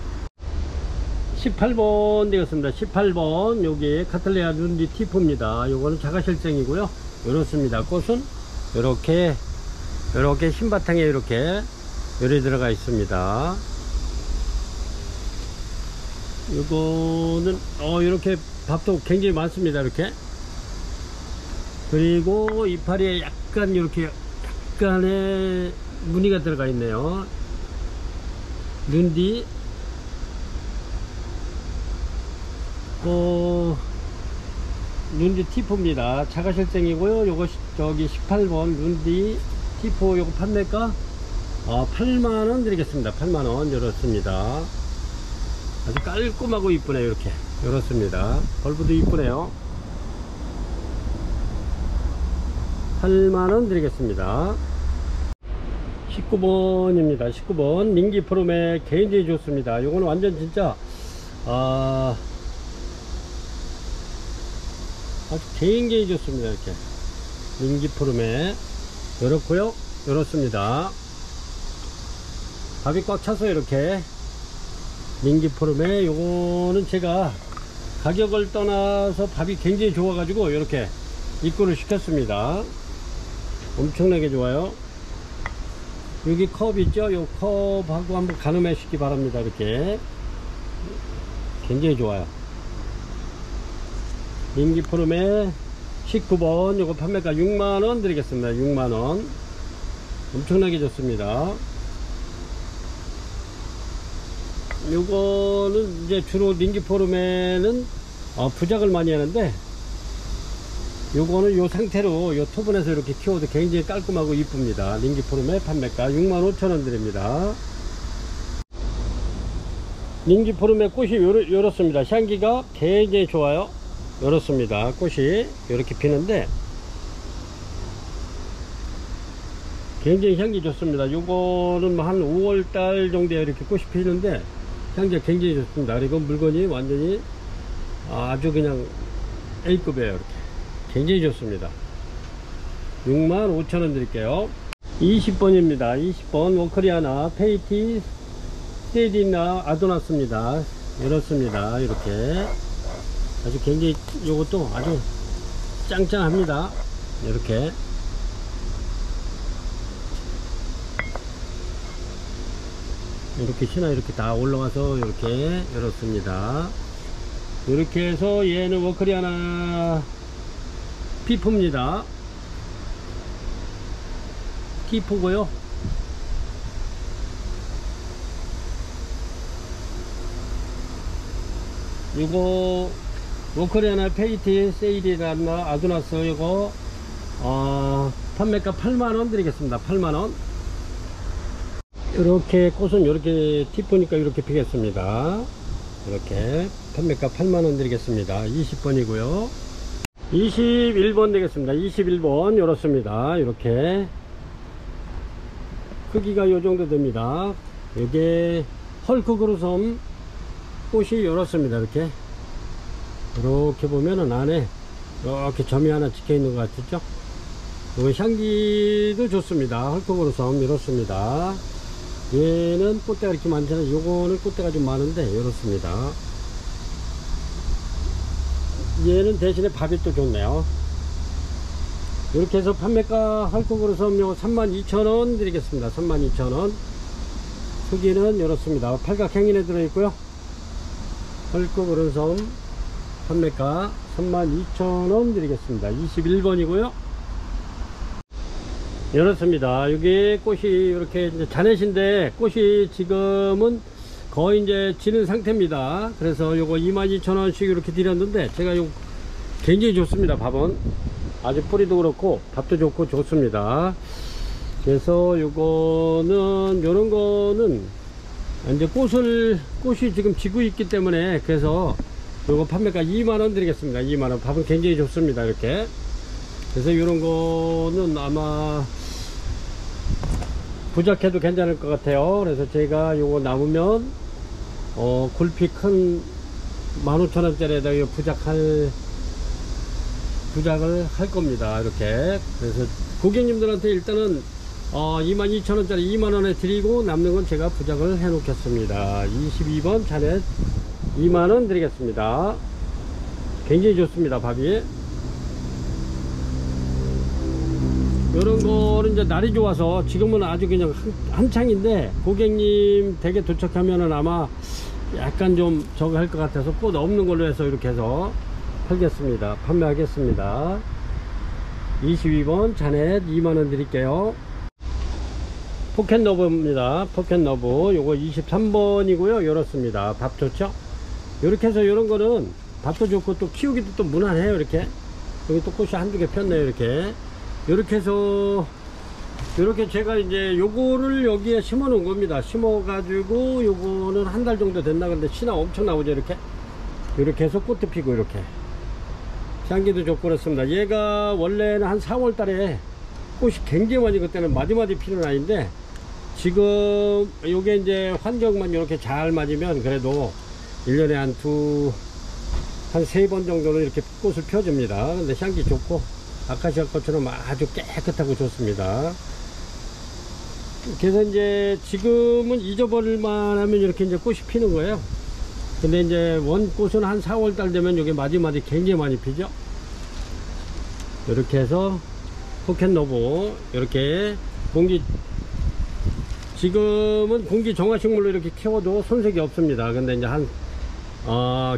A: 18번 되겠습니다. 18번 여기 카틀레아 눈디 티포입니다. 요거는 자가실생이고요. 이렇습니다. 꽃은 이렇게 흰바탕에 이렇게 열이 들어가 있습니다. 요거는 이렇게 밥도 굉장히 많습니다. 이렇게. 그리고 이파리에 약간 이렇게 약간의 무늬가 들어가 있네요. 눈디 눈디 티포입니다. 자가실생이고요. 요거 저기 18번 눈디 티포 요거 판매가 8만원 드리겠습니다. 8만원. 이렇습니다. 아주 깔끔하고 이쁘네요. 이렇게 이렇습니다. 벌브도 이쁘네요. 8만원 드리겠습니다. 19번입니다 19번 링기포름에 굉장히 좋습니다. 요거는 완전 진짜 아주 굉장히 좋습니다. 이렇게 링기포름에 이렇고요. 이렇습니다. 밥이 꽉 차서 이렇게 링기포름에 요거는 제가 가격을 떠나서 밥이 굉장히 좋아 가지고 이렇게 입고를 시켰습니다. 엄청나게 좋아요. 여기 컵 있죠? 요 컵하고 한번 가늠해 주시기 바랍니다. 이렇게 굉장히 좋아요. 링기포름에 19번 요거 판매가 6만원 드리겠습니다. 6만원. 엄청나게 좋습니다. 요거는 이제 주로 링기포름에는 부작을 많이 하는데 요거는 요 상태로 요 토분에서 이렇게 키워도 굉장히 깔끔하고 이쁩니다. 링기포름의 판매가 65,000원 드립니다. 링기포름의 꽃이 요렇습니다. 향기가 굉장히 좋아요. 요렇습니다. 꽃이 이렇게 피는데 굉장히 향기 좋습니다. 요거는 한 5월달 정도에 이렇게 꽃이 피는데 향기가 굉장히 좋습니다. 그리고 물건이 완전히 아주 그냥 A급이에요. 이렇게 굉장히 좋습니다. 65,000원 드릴게요. 20번입니다 20번 워커리아나 페이티 세디나 아도나스입니다. 이렇습니다. 이렇게 아주 굉장히 요것도 아주 짱짱합니다. 이렇게 신화 이렇게 다 올라와서 이렇게 이렇습니다. 이렇게 해서 얘는 워커리아나 피포입니다. 피포고요. 이거 워커리아나 페이티 세일이라나 아도나스 이거 판매가 8만원 드리겠습니다. 8만원. 이렇게 꽃은 이렇게 티포니까 이렇게 피겠습니다. 이렇게 판매가 8만원 드리겠습니다. 20번이고요 21번 되겠습니다. 21번 이렇습니다. 이렇게 크기가 요 정도 됩니다. 이게 헐크그루섬 꽃이 이렇습니다. 이렇게 보면은 안에 이렇게 점이 하나 찍혀 있는 것 같죠? 요 향기도 좋습니다. 헐크그루섬 이렇습니다. 얘는 꽃대가 이렇게 많잖아요. 요거는 꽃대가 좀 많은데 이렇습니다. 얘는 대신에 밥이 또 좋네요. 이렇게 해서 판매가 헐크그루섬 요거 32,000원 드리겠습니다. 32,000원. 크기는 이렇습니다. 팔각행인에 들어있고요. 헐크그루섬 판매가 32,000원 드리겠습니다. 21번이고요 이렇습니다. 여기 꽃이 이렇게 이제 자넷인데 꽃이 지금은 거의 이제 지는 상태입니다. 그래서 요거 22,000원씩 이렇게 드렸는데 제가 요 굉장히 좋습니다. 밥은 아주 뿌리도 그렇고 밥도 좋고 좋습니다. 그래서 요거는 요런 거는 이제 꽃이 지금 지고 있기 때문에 그래서 요거 판매가 2만원 드리겠습니다. 2만원. 밥은 굉장히 좋습니다. 이렇게. 그래서 요런 거는 아마 부작해도 괜찮을 것 같아요. 그래서 제가 요거 남으면 굴피 큰 15,000원짜리에다가 부작을 할 겁니다. 이렇게. 그래서 고객님들한테 일단은 22,000원짜리 2만원에 드리고 남는 건 제가 부작을 해 놓겠습니다. 22번 자넷 2만원 드리겠습니다. 굉장히 좋습니다. 밥이. 이런 거는 이제 날이 좋아서 지금은 아주 그냥 한창인데 고객님 댁에 도착하면은 아마 약간 좀 저거 할 것 같아서 꽃 없는 걸로 해서 이렇게 해서 팔겠습니다. 판매하겠습니다. 22번 자넷 2만원 드릴게요. 포켓러브입니다. 포켓러브 요거 23번이고요 이렇습니다. 밥 좋죠. 이렇게 해서 이런 거는 밥도 좋고 또 키우기도 또 무난해요. 이렇게 여기 또 꽃이 한두 개 폈네요. 이렇게 해서 이렇게 제가 이제 요거를 여기에 심어 놓은 겁니다. 심어 가지고 요거는 한 달 정도 됐나. 근데 씨나 엄청 나오죠. 이렇게 해서 꽃도 피고 이렇게 향기도 좋고 그렇습니다. 얘가 원래는 한 4월 달에 꽃이 굉장히 많이 그때는 마디마디 피는 아이인데 지금 요게 이제 환경만 이렇게 잘 맞으면 그래도 1년에 한 3번 정도는 이렇게 꽃을 펴줍니다. 근데 향기 좋고 아카시아 꽃처럼 아주 깨끗하고 좋습니다. 그래서 이제 지금은 잊어버릴만 하면 이렇게 이제 꽃이 피는 거예요. 근데 이제 원꽃은 한 4월달 되면 이게 마디마디 굉장히 많이 피죠. 이렇게 해서 포켓러브 이렇게 지금은 공기 정화식물로 이렇게 키워도 손색이 없습니다. 근데 이제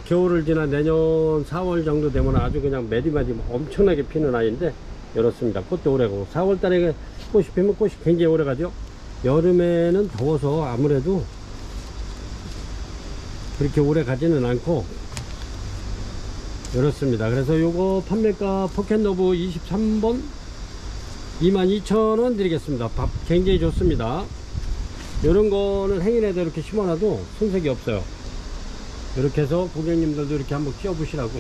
A: 겨울을 지나 내년 4월 정도 되면 아주 그냥 매디마디 엄청나게 피는 아이인데 이렇습니다. 꽃도 오래가고 4월달에 꽃이 피면 꽃이 굉장히 오래가죠. 여름에는 더워서 아무래도 그렇게 오래 가지는 않고 이렇습니다. 그래서 요거 판매가 포켓러브 23번 22,000원 드리겠습니다. 밥 굉장히 좋습니다. 이런 거는 행인에다 이렇게 심어놔도 손색이 없어요. 이렇게 해서 고객님들도 이렇게 한번 키워 보시라고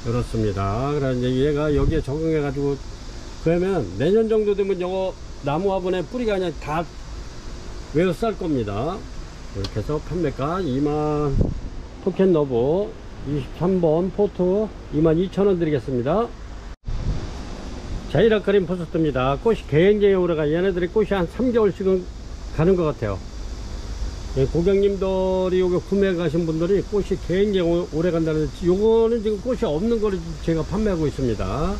A: 이렇습니다. 그래서 이제 얘가 여기에 적응해 가지고 그러면 내년 정도 되면 요거 나무 화분에 뿌리가 그냥 다 외워쌀 겁니다. 이렇게 해서 판매가 포켓러브 23번 포트 22,000원 드리겠습니다. 자이라크림 포스트입니다. 꽃이 굉장히 오래가 얘네들이 꽃이 한 3개월씩은 가는 것 같아요. 고객님들이 요거 구매 가신 분들이 꽃이 굉장히 오래 간다는, 요거는 지금 꽃이 없는 거를 제가 판매하고 있습니다.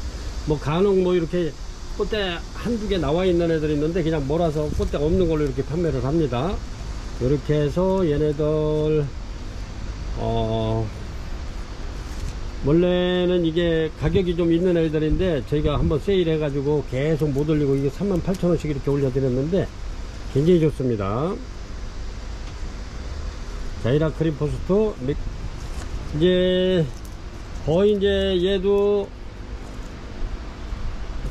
A: 뭐 간혹 뭐 이렇게 꽃대 한두 개 나와 있는 애들이 있는데 그냥 몰아서 꽃대 없는 걸로 이렇게 판매를 합니다. 이렇게 해서 얘네들 원래는 이게 가격이 좀 있는 애들인데 저희가 한번 세일 해가지고 계속 못 올리고 이게 38,000원씩 이렇게 올려드렸는데 굉장히 좋습니다. 자이라크림 포스트 이제 거의 이제 얘도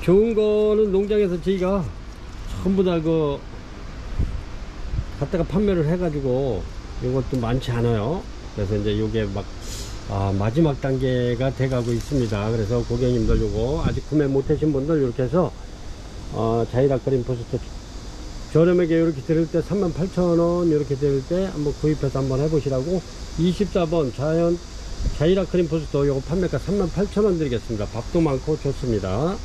A: 좋은 거는 농장에서 저희가 전부 다 갖다가 판매를 해가지고 이것도 많지 않아요. 그래서 이제 요게 마지막 단계가 돼가고 있습니다. 그래서 고객님들 요거 아직 구매 못하신 분들 이렇게 해서 자이라크림 포스트 저렴하게 이렇게 드릴 때 38,000원 이렇게 드릴 때 한번 구입해서 한번 해보시라고 24번 자이라크림 포스트 요거 판매가 38,000원 드리겠습니다. 밥도 많고 좋습니다.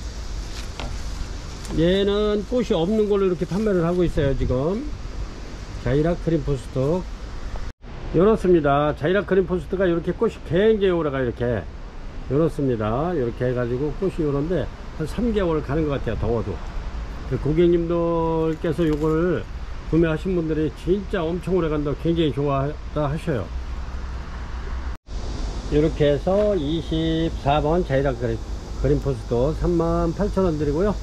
A: 얘는 꽃이 없는 걸로 이렇게 판매를 하고 있어요. 지금 자이라크림 포스트 이렇습니다. 자이라크림 포스트가 이렇게 꽃이 굉장히 오래가 이렇게 이렇습니다. 이렇게 해가지고 꽃이 이런데 한 3개월 가는 것 같아요. 더워도. 고객님들께서 요거를 구매하신 분들이 진짜 엄청 오래 간다고 굉장히 좋아하다 하셔요. 이렇게 해서 24번 자이라크림 포스트 38,000원 드리고요.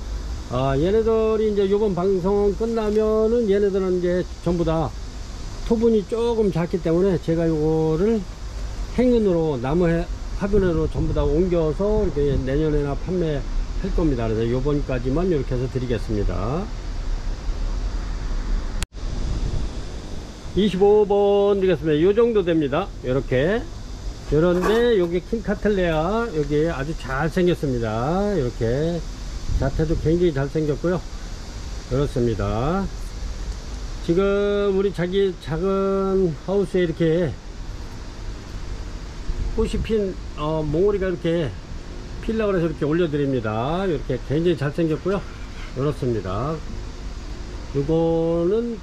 A: 얘네들이 이제 요번 방송 끝나면은 얘네들은 이제 전부 다 토분이 조금 작기 때문에 제가 요거를 행운으로 나무 화분으로 전부 다 옮겨서 이렇게 내년에나 판매 할 겁니다. 그래서 요번까지만 이렇게 해서 드리겠습니다. 25번 드리겠습니다. 요 정도 됩니다. 이렇게. 요런데 여기 킹카틀레아 여기 아주 잘 생겼습니다. 이렇게 자태도 굉장히 잘 생겼고요. 그렇습니다. 지금 우리 자기 작은 하우스에 이렇게 꽃이 핀 몽오리가 이렇게 필라 그래서 이렇게 올려드립니다. 이렇게 굉장히 잘 생겼고요. 그렇습니다. 요거는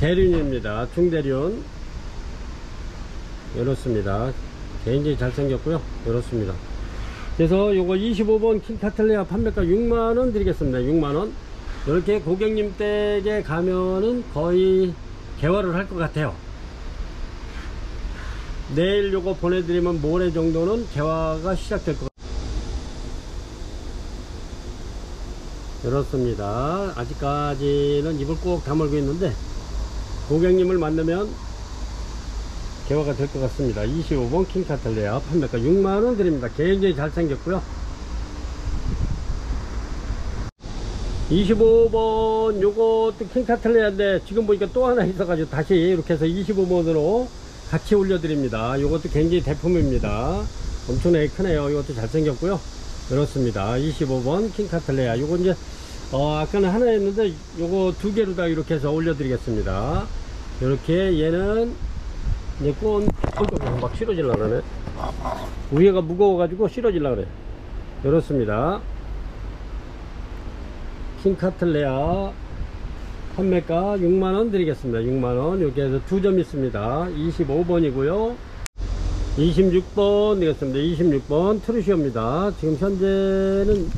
A: 대륜입니다. 중대륜. 이렇습니다. 굉장히 잘 생겼고요. 이렇습니다. 그래서 요거 25번 킹카틀레아 판매가 6만원 드리겠습니다. 6만원. 이렇게 고객님 댁에 가면은 거의 개화를 할 것 같아요. 내일 요거 보내드리면 모레 정도는 개화가 시작될 것 같아요. 이렇습니다. 아직까지는 입을 꼭 다물고 있는데 고객님을 만나면 개화가 될 것 같습니다. 25번 킹카틀레아 판매가 6만원 드립니다. 굉장히 잘생겼고요. 25번 요것도 킹카틀레아인데 지금 보니까 또 하나 있어가지고 다시 이렇게 해서 25번으로 같이 올려드립니다. 요것도 굉장히 대품입니다. 엄청나게 크네요. 이것도 잘생겼고요. 그렇습니다. 25번 킹카틀레아 요거 이제 아까는 하나 했는데 요거 두 개로 다 이렇게 해서 올려드리겠습니다. 이렇게 얘는 이제 막 실어질라 그러네. 위에가 무거워가지고 실어질라 그래. 이렇습니다. 킹카틀레아 판매가 6만원 드리겠습니다. 6만원. 여기에서 두 점 있습니다. 25번이고요 26번 되겠습니다. 26번 트루시오입니다. 지금 현재는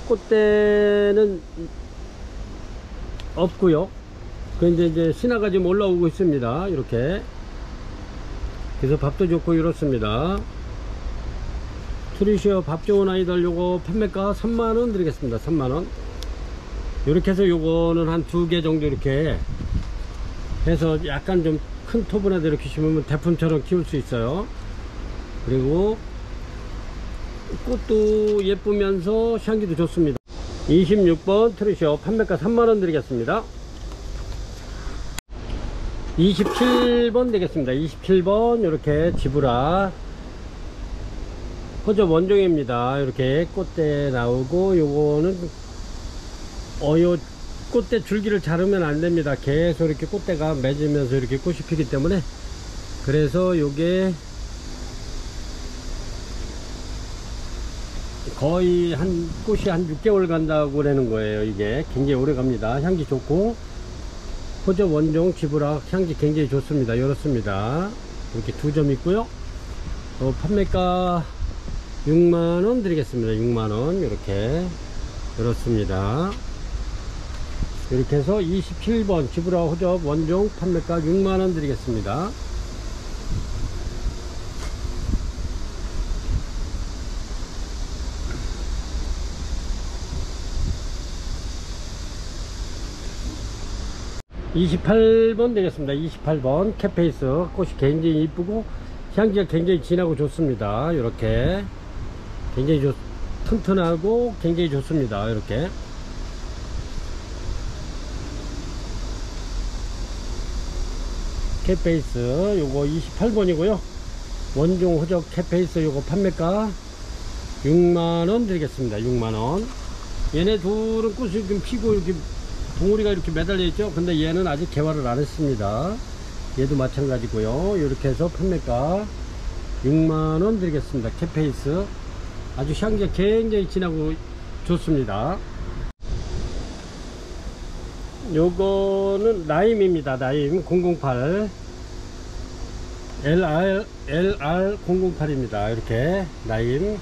A: 꽃대는 없고요. 그런데 이제 신화가 지금 올라오고 있습니다. 이렇게. 그래서 밥도 좋고 이렇습니다. 트루시오 밥 좋은 아이들 요거 판매가 3만원 드리겠습니다. 3만원. 이렇게 해서 요거는 한 두 개 정도 이렇게 해서 약간 좀 큰 토분에다 이렇게 심으면 대품처럼 키울 수 있어요. 그리고 꽃도 예쁘면서 향기도 좋습니다. 26번 트루시오 판매가 3만원 드리겠습니다. 27번 되겠습니다. 27번 이렇게 지브라 호접 원종입니다. 이렇게 꽃대 나오고 요거는 요 꽃대 줄기를 자르면 안 됩니다. 계속 이렇게 꽃대가 맺으면서 이렇게 꽃이 피기 때문에 그래서 요게 거의 꽃이 한 6개월 간다고 그러는 거예요. 이게 굉장히 오래 갑니다. 향기 좋고 호접 원종 지브라 향기 굉장히 좋습니다. 이렇습니다. 이렇게 두 점 있고요. 판매가 6만원 드리겠습니다. 6만원 이렇게 그렇습니다. 이렇게 해서 27번 지브라 호접 원종 판매가 6만원 드리겠습니다. (28번) 되겠습니다. 28번 캐페이스 꽃이 굉장히 이쁘고 향기가 굉장히 진하고 좋습니다. 이렇게 굉장히 튼튼하고 굉장히 좋습니다. 이렇게 캣페이스 요거 28번이고요 원종 호적 캣페이스 요거 판매가 6만원 드리겠습니다. 6만원. 얘네 둘은 꽃이 좀 피고 이렇게 봉우리가 이렇게 매달려 있죠. 근데 얘는 아직 개화를 안 했습니다. 얘도 마찬가지고요. 이렇게 해서 판매가 6만원 드리겠습니다. 캣페이스 아주 향기가 굉장히 진하고 좋습니다. 요거는 라임입니다. 라임 008 LR 008입니다. 이렇게 라임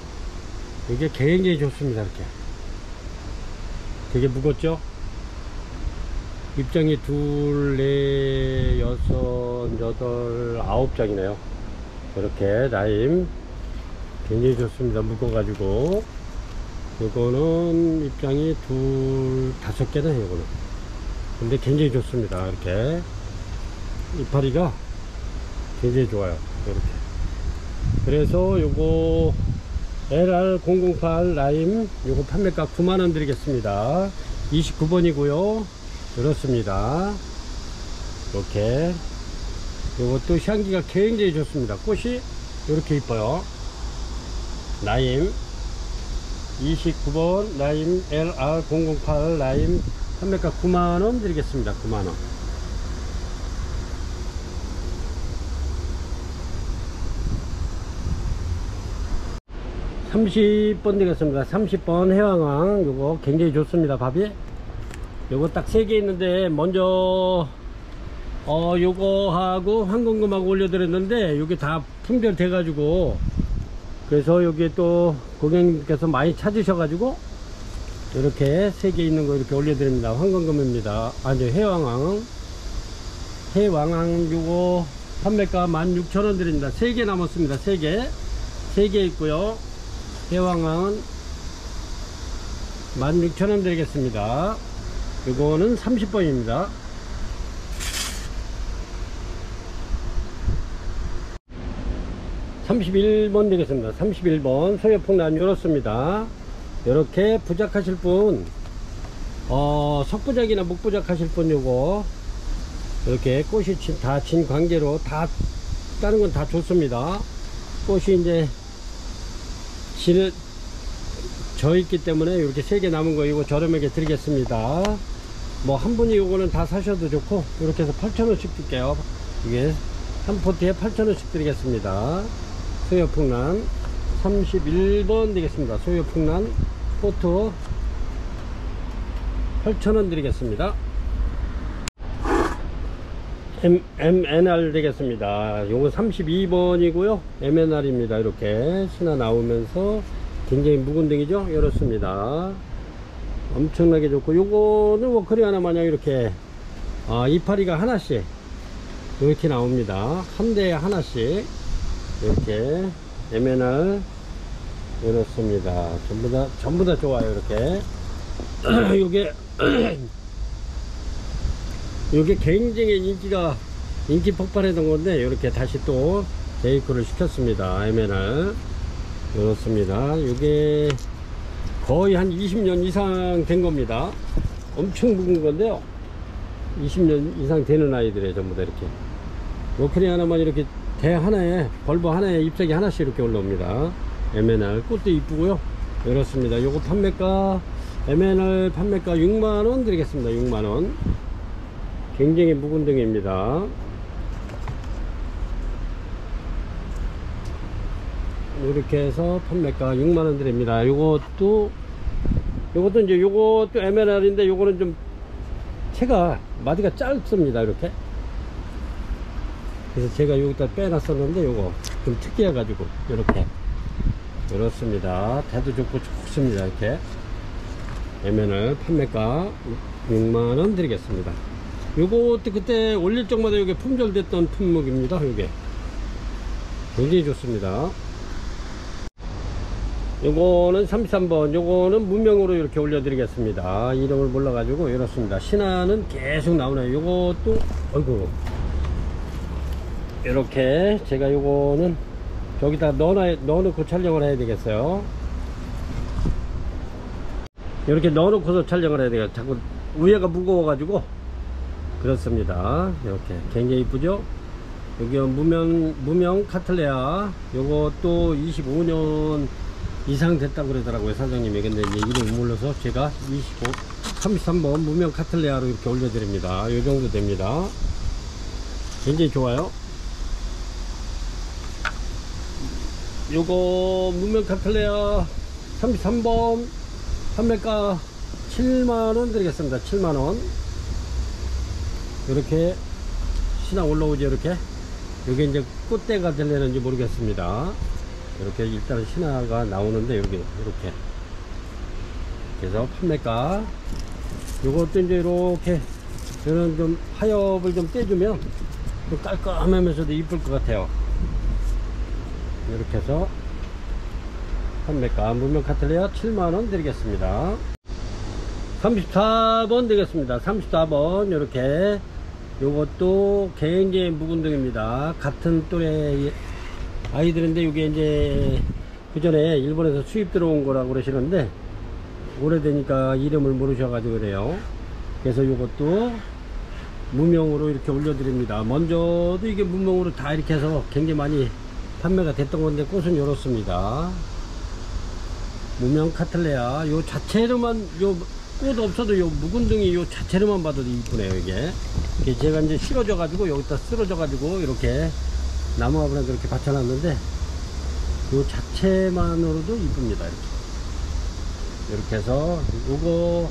A: 이게 굉장히 좋습니다. 이렇게 되게 무겁죠. 입장이 둘, 넷, 여섯, 여덟, 9장이네요. 이렇게 라임 굉장히 좋습니다. 묶어가지고 요거는 입장이 둘, 5개네. 요거는 근데 굉장히 좋습니다. 이렇게 이파리가 굉장히 좋아요. 이렇게 그래서 요거 LR008 라임 요거 판매가 9만원 드리겠습니다. 29번이고요 그렇습니다. 이렇게 요것도 향기가 굉장히 좋습니다. 꽃이 이렇게 이뻐요. 라임 29번 라임 LR008 라임 판매가 9만원 드리겠습니다. 9만원. 30번 되겠습니다. 30번 해왕왕 요거 굉장히 좋습니다. 밥이 요거 딱 3개 있는데 먼저 요거하고 황금금하고 올려드렸는데 요게 다 품절돼 가지고 그래서 여기에 또 고객님께서 많이 찾으셔가지고 이렇게 3개 있는 거 이렇게 올려드립니다. 황금금입니다. 아니 해왕왕 요거 판매가 16,000원 드립니다. 3개 남았습니다. 3개 있고요. 해왕왕은 16,000원 드리겠습니다. 이거는 30번입니다. 31번 되겠습니다. 31번 소요풍란 이렇습니다. 이렇게 부작하실 분 석부작이나 목부작 하실 분 요거 이렇게 꽃이 다 진 관계로 다 다른 건 다 좋습니다. 꽃이 이제 져 있기 때문에 이렇게 3개 남은 거 이거 저렴하게 드리겠습니다. 뭐 한 분이 요거는 다 사셔도 좋고 이렇게 해서 8,000원씩 줄게요. 이게 한 포트에 8,000원씩 드리겠습니다. 소요풍란 31번 되겠습니다. 소요풍란 포트 8,000원 드리겠습니다. MNR 되겠습니다. 요거 32번이고요 MNR입니다. 이렇게 신화 나오면서 굉장히 묵은 등이죠. 이렇습니다. 엄청나게 좋고 요거는 워커리 하나 마냥 이렇게 이파리가 하나씩 이렇게 나옵니다. 한 대에 하나씩 이렇게 MNR 이렇습니다. 전부 다 좋아요. 이렇게 요게 굉장히 인기 폭발했던 건데 이렇게 다시 또 데이크를 시켰습니다. MNR 이렇습니다. 요게 거의 한 20년 이상 된 겁니다. 엄청 묵은 건데요. 20년 이상 되는 아이들에 전부 다 이렇게 워크리 하나만 이렇게 대 하나에 벌브 하나에 잎사귀 하나씩 이렇게 올라옵니다. MNR 꽃도 이쁘고요. 이렇습니다. 요거 판매가 MNR 판매가 6만원 드리겠습니다. 6만원. 굉장히 묵은 등입니다. 이렇게 해서 판매가 6만원 드립니다. 요것도 이제 요것도 MNR인데 요거는 좀 채가 마디가 짧습니다. 이렇게 그래서 제가 여기다 빼놨었는데 요거 좀 특이해 가지고 이렇게 이렇습니다. 대도 좋고 좋습니다. 이렇게 MNR 판매가 6만원 드리겠습니다. 요것도 그때 올릴 적마다 요게 품절됐던 품목입니다. 요게 굉장히 좋습니다. 요거는 33번 요거는 무명으로 이렇게 올려드리겠습니다. 이름을 몰라가지고 이렇습니다. 신화는 계속 나오네요. 요것도 어이구 이렇게 제가 요거는 저기다 넣어놓고 촬영을 해야 되겠어요. 이렇게 넣어놓고서 촬영을 해야 되겠어요. 자꾸 위에가 무거워가지고 그렇습니다. 이렇게 굉장히 이쁘죠. 여기 무명 카틀레아 요것도 25년 이상 됐다고 그러더라고요 사장님이. 근데 이제 이름 몰라서 제가 33번 무명 카틀레아로 이렇게 올려드립니다. 요 정도 됩니다. 굉장히 좋아요. 요거 무명 카틀레아 33번 판매가 7만원 드리겠습니다. 7만원. 이렇게 신화 올라오죠. 이렇게 여기 이제 꽃대가 될려는지 모르겠습니다. 이렇게 일단 신화가 나오는데 여기 이렇게 그래서 판매가 요것도 이제 이렇게 저는 좀 하엽을 좀 떼주면 좀 깔끔하면서도 이쁠 것 같아요. 이렇게 해서 판매가 무명 카틀레아 7만원 드리겠습니다. 34번 되겠습니다. 34번 이렇게 요것도 굉장히 묵은 등입니다. 같은 또래 아이들인데 이게 이제 그 전에 일본에서 수입 들어온 거라고 그러시는데 오래되니까 이름을 모르셔가지고 그래요. 그래서 이것도 무명으로 이렇게 올려드립니다. 먼저도 이게 무명으로 다 이렇게 해서 굉장히 많이 판매가 됐던 건데 꽃은 이렇습니다. 무명 카틀레아 요 자체로만 요 꽃 없어도 요 묵은둥이 요 자체로만 봐도 이쁘네요. 이게 제가 이제 실어져 가지고 여기다 쓸어져 가지고 이렇게 나무아브라도 이렇게 받쳐놨는데 요 자체만으로도 이쁩니다. 이렇게 해서 요거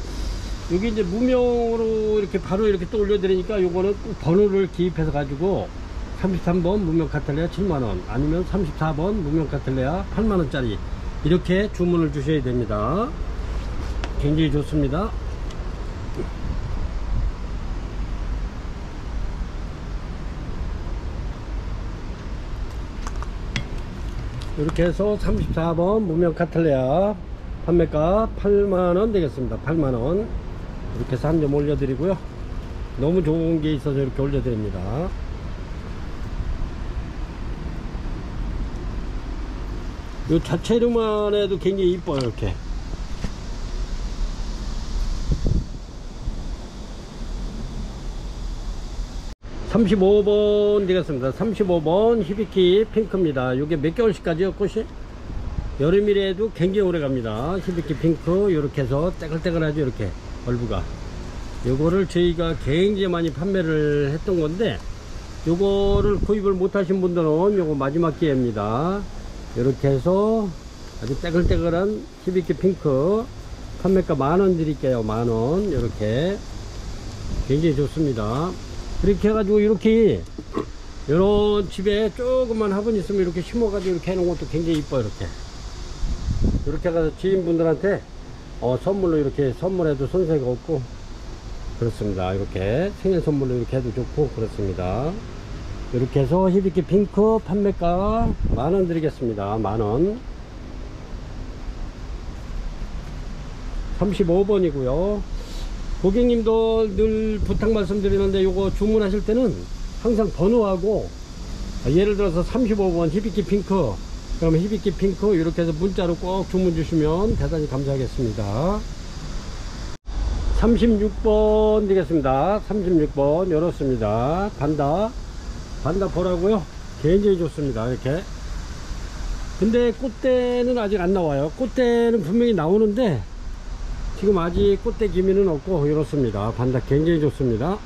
A: 여기 이제 무명으로 이렇게 바로 이렇게 또 올려드리니까 요거는 꼭 번호를 기입해서 가지고 33번 무명 카틀레아 7만원 아니면 34번 무명 카틀레아 8만원짜리 이렇게 주문을 주셔야 됩니다. 굉장히 좋습니다. 이렇게 해서 34번 무명 카틀레아 판매가 8만원 되겠습니다. 8만원 이렇게 해서 한 점 올려드리고요. 너무 좋은 게 있어서 이렇게 올려드립니다. 이 자체로만 해도 굉장히 이뻐요. 이렇게 35번 되겠습니다. 35번 히비키 핑크입니다. 이게 몇 개월씩 가죠 꽃이? 여름이라도 굉장히 오래 갑니다. 히비키 핑크 이렇게 해서 떼글떼글하죠. 이렇게 얼부가 요거를 저희가 굉장히 많이 판매를 했던 건데 요거를 구입을 못 하신 분들은 요거 마지막 기회입니다. 이렇게 해서 아주 떼글떼글한 히비키 핑크 판매가 만원 드릴게요. 만원 이렇게 굉장히 좋습니다. 이렇게 해가지고 이렇게 이런 집에 조금만 화분 있으면 이렇게 심어가지고 이렇게 해놓은 것도 굉장히 이뻐요. 이렇게 해서 지인분들한테 선물로 이렇게 선물해도 손색이 없고 그렇습니다. 이렇게 생일 선물로 이렇게 해도 좋고 그렇습니다. 이렇게 해서 히비키 핑크 판매가 만원 드리겠습니다. 만원 35번이고요 고객님도 늘 부탁 말씀드리는데 요거 주문하실 때는 항상 번호하고 예를 들어서 35번 히비키 핑크 그러면 히비키 핑크 이렇게 해서 문자로 꼭 주문 주시면 대단히 감사하겠습니다. 36번 되겠습니다. 36번 열었습니다. 반다 보라고요. 굉장히 좋습니다. 이렇게 근데 꽃대는 아직 안 나와요. 꽃대는 분명히 나오는데 지금 아직 꽃대 기미는 없고 이렇습니다. 반다 굉장히 좋습니다.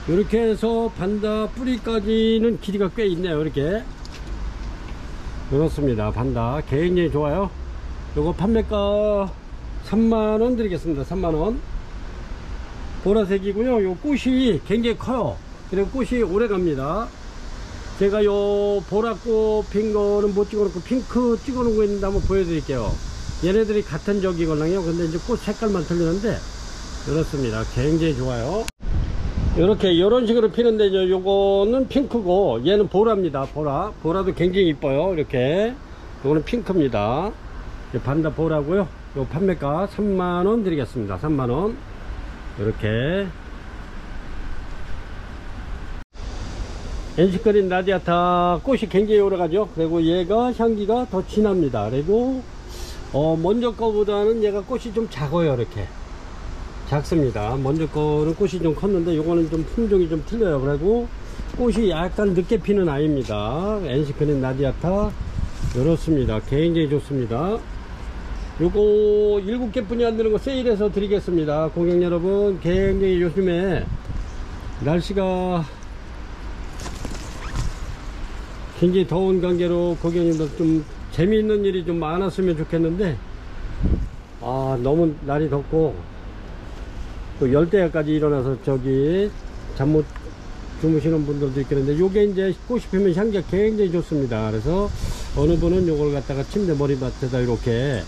A: 이렇게 해서 반다 뿌리까지는 길이가 꽤 있네요. 이렇게 이렇습니다. 반다 굉장히 좋아요. 요거 판매가 3만원 드리겠습니다. 3만원 보라색이고요. 요 꽃이 굉장히 커요. 그리고 꽃이 오래 갑니다. 제가 요 보라꽃 핀 거는 못 찍어놓고 핑크 찍어놓은 거 있는데 한번 보여드릴게요. 얘네들이 같은 적이거든요. 근데 이제 꽃 색깔만 틀리는데 이렇습니다. 굉장히 좋아요. 이렇게 이런 식으로 피는데 요거는 핑크고 얘는 보라입니다. 보라도 굉장히 이뻐요. 이렇게 요거는 핑크입니다. 반다 보라고요. 요 판매가 3만원 드리겠습니다. 3만원 이렇게 엔시크린 라디아타 꽃이 굉장히 오래가죠. 그리고 얘가 향기가 더 진합니다. 그리고 먼저 거보다는 얘가 꽃이 좀 작아요. 이렇게 작습니다. 먼저 거는 꽃이 좀 컸는데 요거는 좀 품종이 좀 틀려요. 그리고 꽃이 약간 늦게 피는 아이입니다. 엔시크린 라디아타 이렇습니다. 굉장히 좋습니다. 요거 7개 뿐이 안 되는 거 세일해서 드리겠습니다. 고객 여러분 굉장히 요즘에 날씨가 굉장히 더운 관계로 고객님들 좀 재미있는 일이 좀 많았으면 좋겠는데 너무 날이 덥고 또 열대야까지 일어나서 저기 잠 못 주무시는 분들도 있겠는데 요게 이제 꽃이 피면 향기가 굉장히 좋습니다. 그래서 어느 분은 요걸 갖다가 침대 머리맡에다 이렇게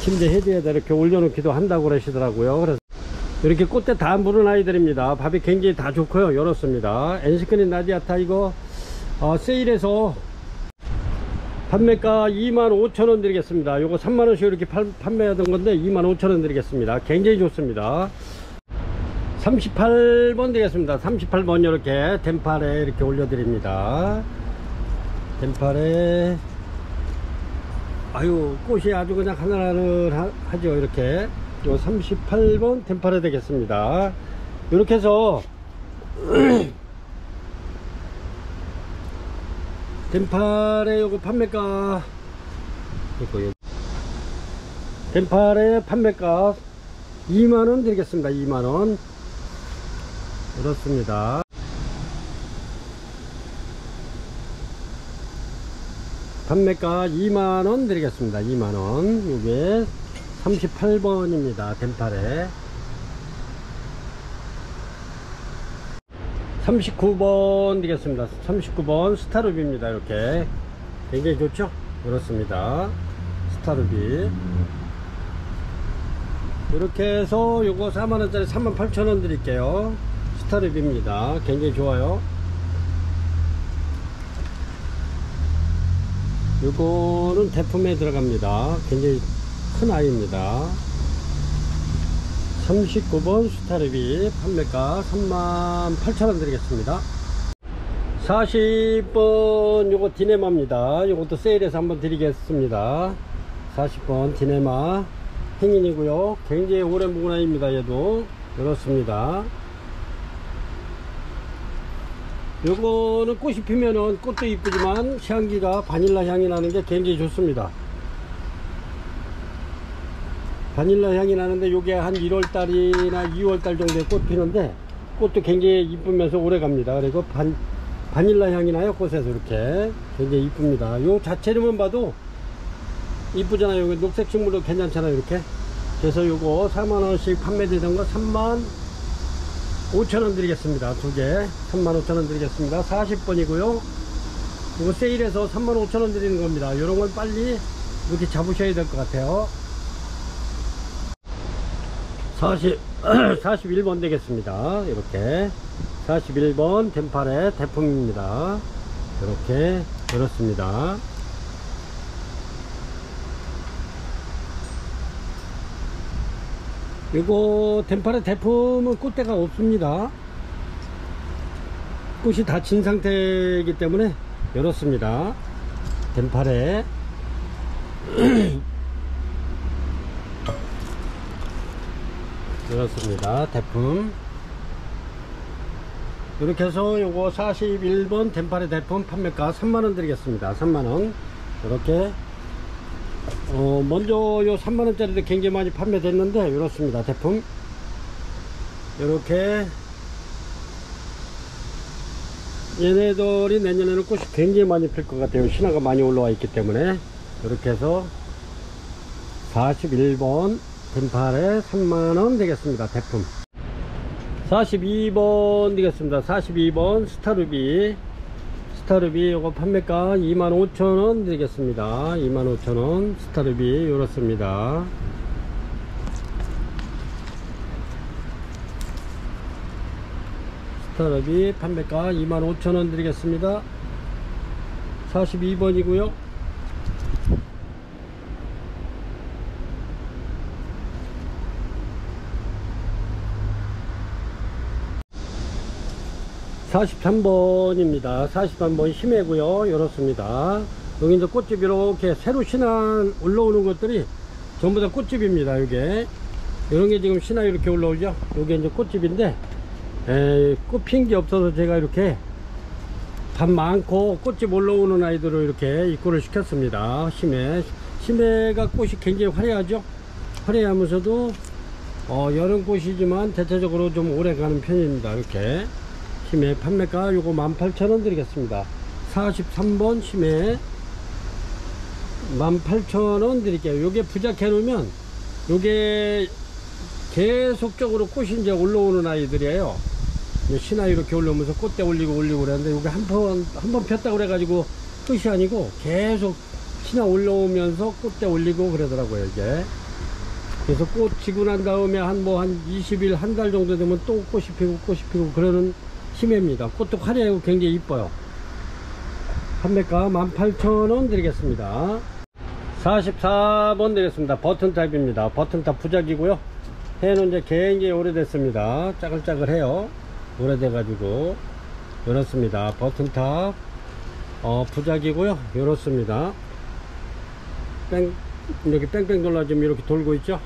A: 침대 헤드에다 이렇게 올려놓기도 한다고 그러시더라고요. 그래서 이렇게 꽃대 다 부른 아이들입니다. 밥이 굉장히 다 좋고요. 이렇습니다. 엔시크린 라디아타 이거 세일해서 판매가 25,000원 드리겠습니다. 요거 3만원씩 이렇게 판매하던 건데 25,000원 드리겠습니다. 굉장히 좋습니다. 38번 되겠습니다. 38번 이렇게 덴팔에 이렇게 올려드립니다. 덴팔에 아유 꽃이 아주 그냥 하늘하늘하죠. 이렇게 요 38번 덴팔에 되겠습니다. 이렇게 해서 덴팔에 요거 판매가 덴팔의 판매가 2만원 드리겠습니다. 2만원 그렇습니다. 판매가 2만원 드리겠습니다. 2만원. 이게 38번입니다. 덴팔에 39번 드리겠습니다. 39번 스타루비입니다. 이렇게 굉장히 좋죠. 그렇습니다. 스타루비 이렇게 해서 요거 4만원짜리 38,000원 드릴게요. 스타루비입니다. 굉장히 좋아요. 요거는 대품에 들어갑니다. 굉장히 큰 아이입니다. 39번 스타루비 판매가 38,000원 드리겠습니다. 40번 요거 디네마입니다. 요것도 세일해서 한번 드리겠습니다. 40번 디네마 행인이고요. 굉장히 오랜 무구나입니다. 얘도 그렇습니다. 요거는 꽃이 피면은 꽃도 이쁘지만 향기가 바닐라 향이 나는 게 굉장히 좋습니다. 바닐라 향이 나는데 요게 한 1월달이나 2월달 정도에 꽃 피는데 꽃도 굉장히 이쁘면서 오래 갑니다. 그리고 바닐라 향이 나요. 꽃에서 이렇게 굉장히 이쁩니다. 요 자체로만 봐도 이쁘잖아요. 여기 녹색 식물도 괜찮잖아요. 이렇게 그래서 요거 4만원씩 판매되던 거 35,000원 드리겠습니다. 두개 35,000원 드리겠습니다. 40번이고요 이거 세일해서 35,000원 드리는 겁니다. 요런 걸 빨리 이렇게 잡으셔야 될 것 같아요. 41번 되겠습니다. 이렇게 41번 덴팔의 대품입니다. 이렇게 그렇습니다. 이거 덴팔의 대품은 꽃대가 없습니다. 꽃이 다 진 상태이기 때문에 이렇습니다. 덴팔의 그렇습니다. 대품 이렇게 해서 요거 41번 덴팔의 대품 판매가 3만원 드리겠습니다. 3만원 이렇게 먼저 요 3만원짜리도 굉장히 많이 판매됐는데 이렇습니다. 대품 이렇게 얘네들이 내년에는 꽃이 굉장히 많이 필 것 같아요. 신화가 많이 올라와 있기 때문에 이렇게 해서 41번 덴팔에 3만원 되겠습니다. 대품 42번 되겠습니다. 42번 스타루비 요거 판매가 25,000원 드리겠습니다. 25,000원 스타루비 이렇습니다. 스타루비 판매가 25,000원 드리겠습니다. 42번이고요 43번입니다. 43번 심해고요. 이렇습니다. 여기 이제 꽃집 이렇게 새로 신화 올라오는 것들이 전부 다 꽃집입니다. 이게 이런 게 지금 신화 이렇게 올라오죠. 이게 이제 꽃집인데 꽃 핀 게 없어서 제가 이렇게 밥 많고 꽃집 올라오는 아이들을 이렇게 입고를 시켰습니다. 심해가 꽃이 굉장히 화려하죠. 화려하면서도 여름 꽃이지만 대체적으로 좀 오래 가는 편입니다. 이렇게 심해 판매가 요거 18,000원 드리겠습니다. 43번 심해 18,000원 드릴게요. 요게 부작해 놓으면 요게 계속적으로 꽃이 이제 올라오는 아이들이에요. 신화 이렇게 올라오면서 꽃대 올리고 그러는데 요게 한 번 폈다고 그래가지고 끝이 아니고 계속 신화 올라오면서 꽃대 올리고 그러더라고요. 이게 그래서 꽃 지고 난 다음에 한 20일 한 달 정도 되면 또 꽃이 피고 그러는 심해입니다. 꽃도 화려하고 굉장히 이뻐요. 판매가 18,000원 드리겠습니다. 44번 드리겠습니다. 버튼탑입니다. 버튼탑 부작이고요 해는 이제 굉장히 오래됐습니다. 짜글짜글해요. 오래돼가지고. 이렇습니다. 버튼탑 부작이고요. 이렇습니다. 이렇게 뺑뺑 돌라 지금 이렇게 돌고 있죠.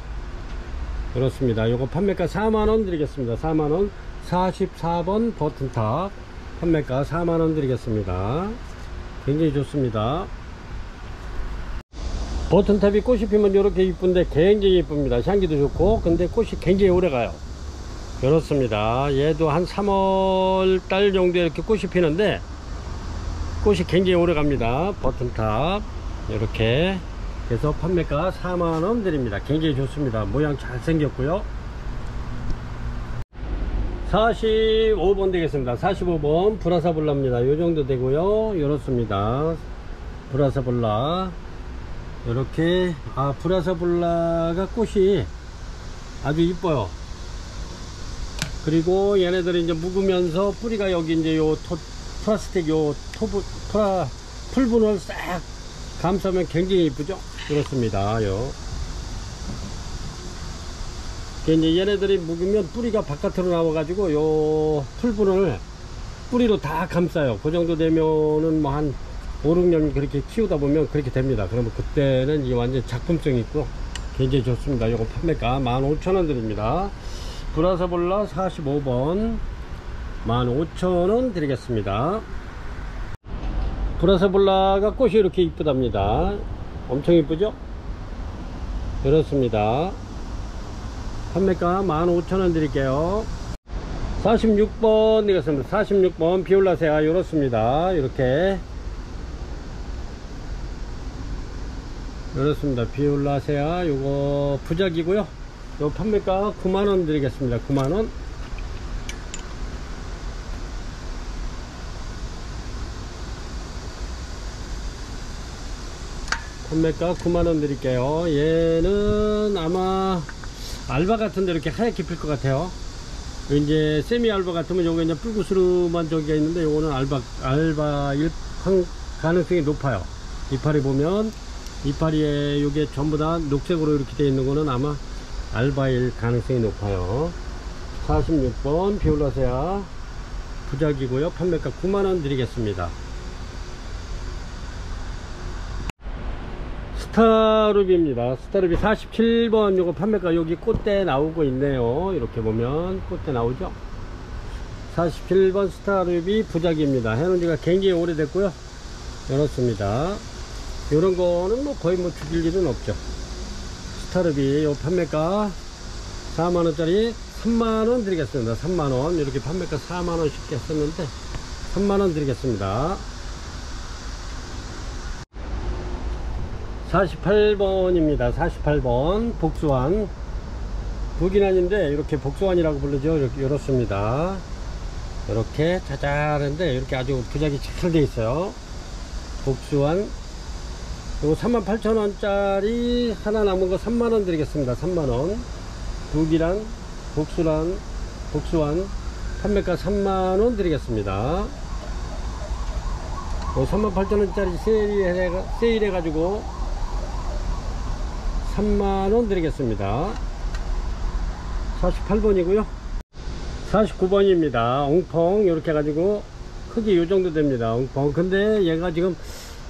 A: 그렇습니다. 요거 판매가 4만원 드리겠습니다. 4만원. 44번 버튼탑 판매가 4만원 드리겠습니다. 굉장히 좋습니다. 버튼탑이 꽃이 피면 이렇게 이쁜데 굉장히 이쁩니다. 향기도 좋고 근데 꽃이 굉장히 오래가요. 그렇습니다. 얘도 한 3월달 정도에 이렇게 꽃이 피는데 꽃이 굉장히 오래갑니다. 버튼탑 이렇게 그래서 판매가 4만원 드립니다. 굉장히 좋습니다. 모양 잘 생겼고요. 45번 되겠습니다. 45번 브라사볼라입니다. 요정도 되고요. 이렇습니다. 브라사볼라 이렇게 브라사볼라가 꽃이 아주 이뻐요. 그리고 얘네들이 이제 묵으면서 뿌리가 여기 이제 요 플라스틱 요 풀분을 싹 감싸면 굉장히 이쁘죠. 그렇습니다. 이제 얘네들이 묵으면 뿌리가 바깥으로 나와 가지고 요 풀분을 뿌리로 다 감싸요. 그 정도 되면은 뭐 한 5, 6년 그렇게 키우다 보면 그렇게 됩니다. 그러면 그때는 이 완전 작품성이 있고 굉장히 좋습니다. 요거 판매가 15,000원 드립니다. 브라사볼라 45번 15,000원 드리겠습니다. 브라사볼라가 꽃이 이렇게 이쁘답니다. 엄청 이쁘죠? 그렇습니다. 판매가 15,000원 드릴게요. 46번 드리겠습니다. 46번 비올라세아 이렇습니다. 이렇게 비올라세아 요거 부작이고요. 요 판매가 9만원 드리겠습니다. 9만원. 판매가 9만원 드릴게요. 얘는 아마 알바 같은데 이렇게 하얗게 필 것 같아요. 이제 세미 알바 같으면 요거 이제 뿔구스름한 저기가 있는데 요거는 알바일 가능성이 높아요. 이파리 보면 이파리에 요게 전부 다 녹색으로 이렇게 되어 있는 거는 아마 알바일 가능성이 높아요. 46번 비올라세아 부작이고요. 판매가 9만원 드리겠습니다. 스타루비입니다. 스타루비 47번 요거 판매가 여기 꽃대 나오고 있네요. 이렇게 보면 꽃대 나오죠. 47번 스타루비 부작입니다. 해놓은 지가 굉장히 오래됐고요. 이렇습니다. 요런 거는 뭐 거의 뭐 죽일 일은 없죠. 스타루비 요 판매가 4만원짜리 3만원 드리겠습니다. 3만원 이렇게 판매가 4만원씩 했었는데 3만원 드리겠습니다. 48번입니다. 48번 복수환 북이난인데 이렇게 복수환이라고 부르죠. 이렇게 이렇습니다. 이렇게 자잘한데 이렇게 아주 부작이 잘 되어 있어요. 복수환 요거 38,000원짜리 하나 남은 거 3만원 드리겠습니다. 3만원 북이란 복수환 판매가 3만원 드리겠습니다. 38,000원짜리 세일해 가지고 3만원 드리겠습니다. 48번이고요 49번입니다 옹펑 이렇게 해가지고 크기 요정도 됩니다. 옹펑 근데 얘가 지금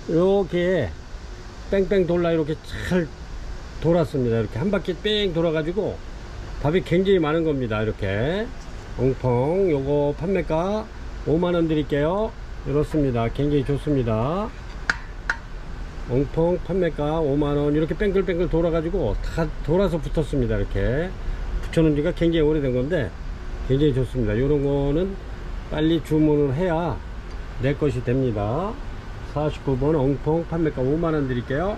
A: 이렇게 뺑뺑 돌라 이렇게 잘 돌았습니다. 이렇게 한 바퀴 뺑 돌아가지고 밥이 굉장히 많은 겁니다. 이렇게 옹펑 요거 판매가 5만원 드릴게요. 이렇습니다. 굉장히 좋습니다. 옹펑 판매가 5만원 이렇게 뺑글뺑글 돌아가지고 다 돌아서 붙었습니다. 이렇게 붙여놓은 지가 굉장히 오래된 건데 굉장히 좋습니다. 요런 거는 빨리 주문을 해야 내 것이 됩니다. 49번 옹펑 판매가 5만원 드릴게요.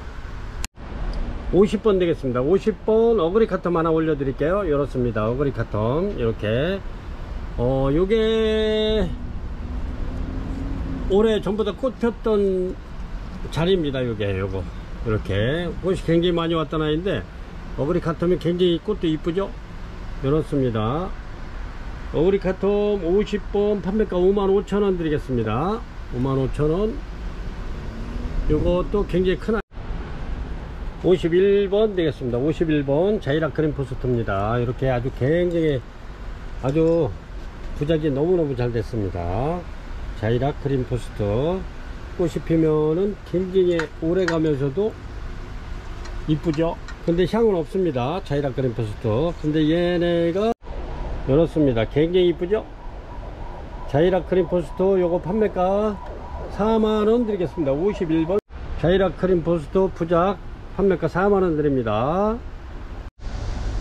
A: 50번 되겠습니다. 50번 어그리 카텀 하나 올려 드릴게요. 이렇습니다. 어그리 카텀 이렇게 요게 올해 전부 다 꽃 폈던 자리입니다. 요거 이렇게 꽃이 굉장히 많이 왔던 아이인데 어그리 카텀이 굉장히 꽃도 이쁘죠. 이렇습니다. 어그리 카텀 50번 판매가 55,000원 드리겠습니다. 55,000원. 요것도 굉장히 큰 51번 되겠습니다. 51번 자이락 크림 포스트입니다. 이렇게 아주 굉장히 아주 부작이 너무너무 잘 됐습니다. 자이락 크림 포스트. 꽃이 피면은 굉장히 오래 가면서도 이쁘죠. 근데 향은 없습니다. 자이락 크림 포스트. 근데 얘네가 이렇습니다. 굉장히 이쁘죠. 자이락 크림 포스트 요거 판매가 4만원 드리겠습니다. 51번 자이락 크림 포스트 부작 판매가 4만원 드립니다.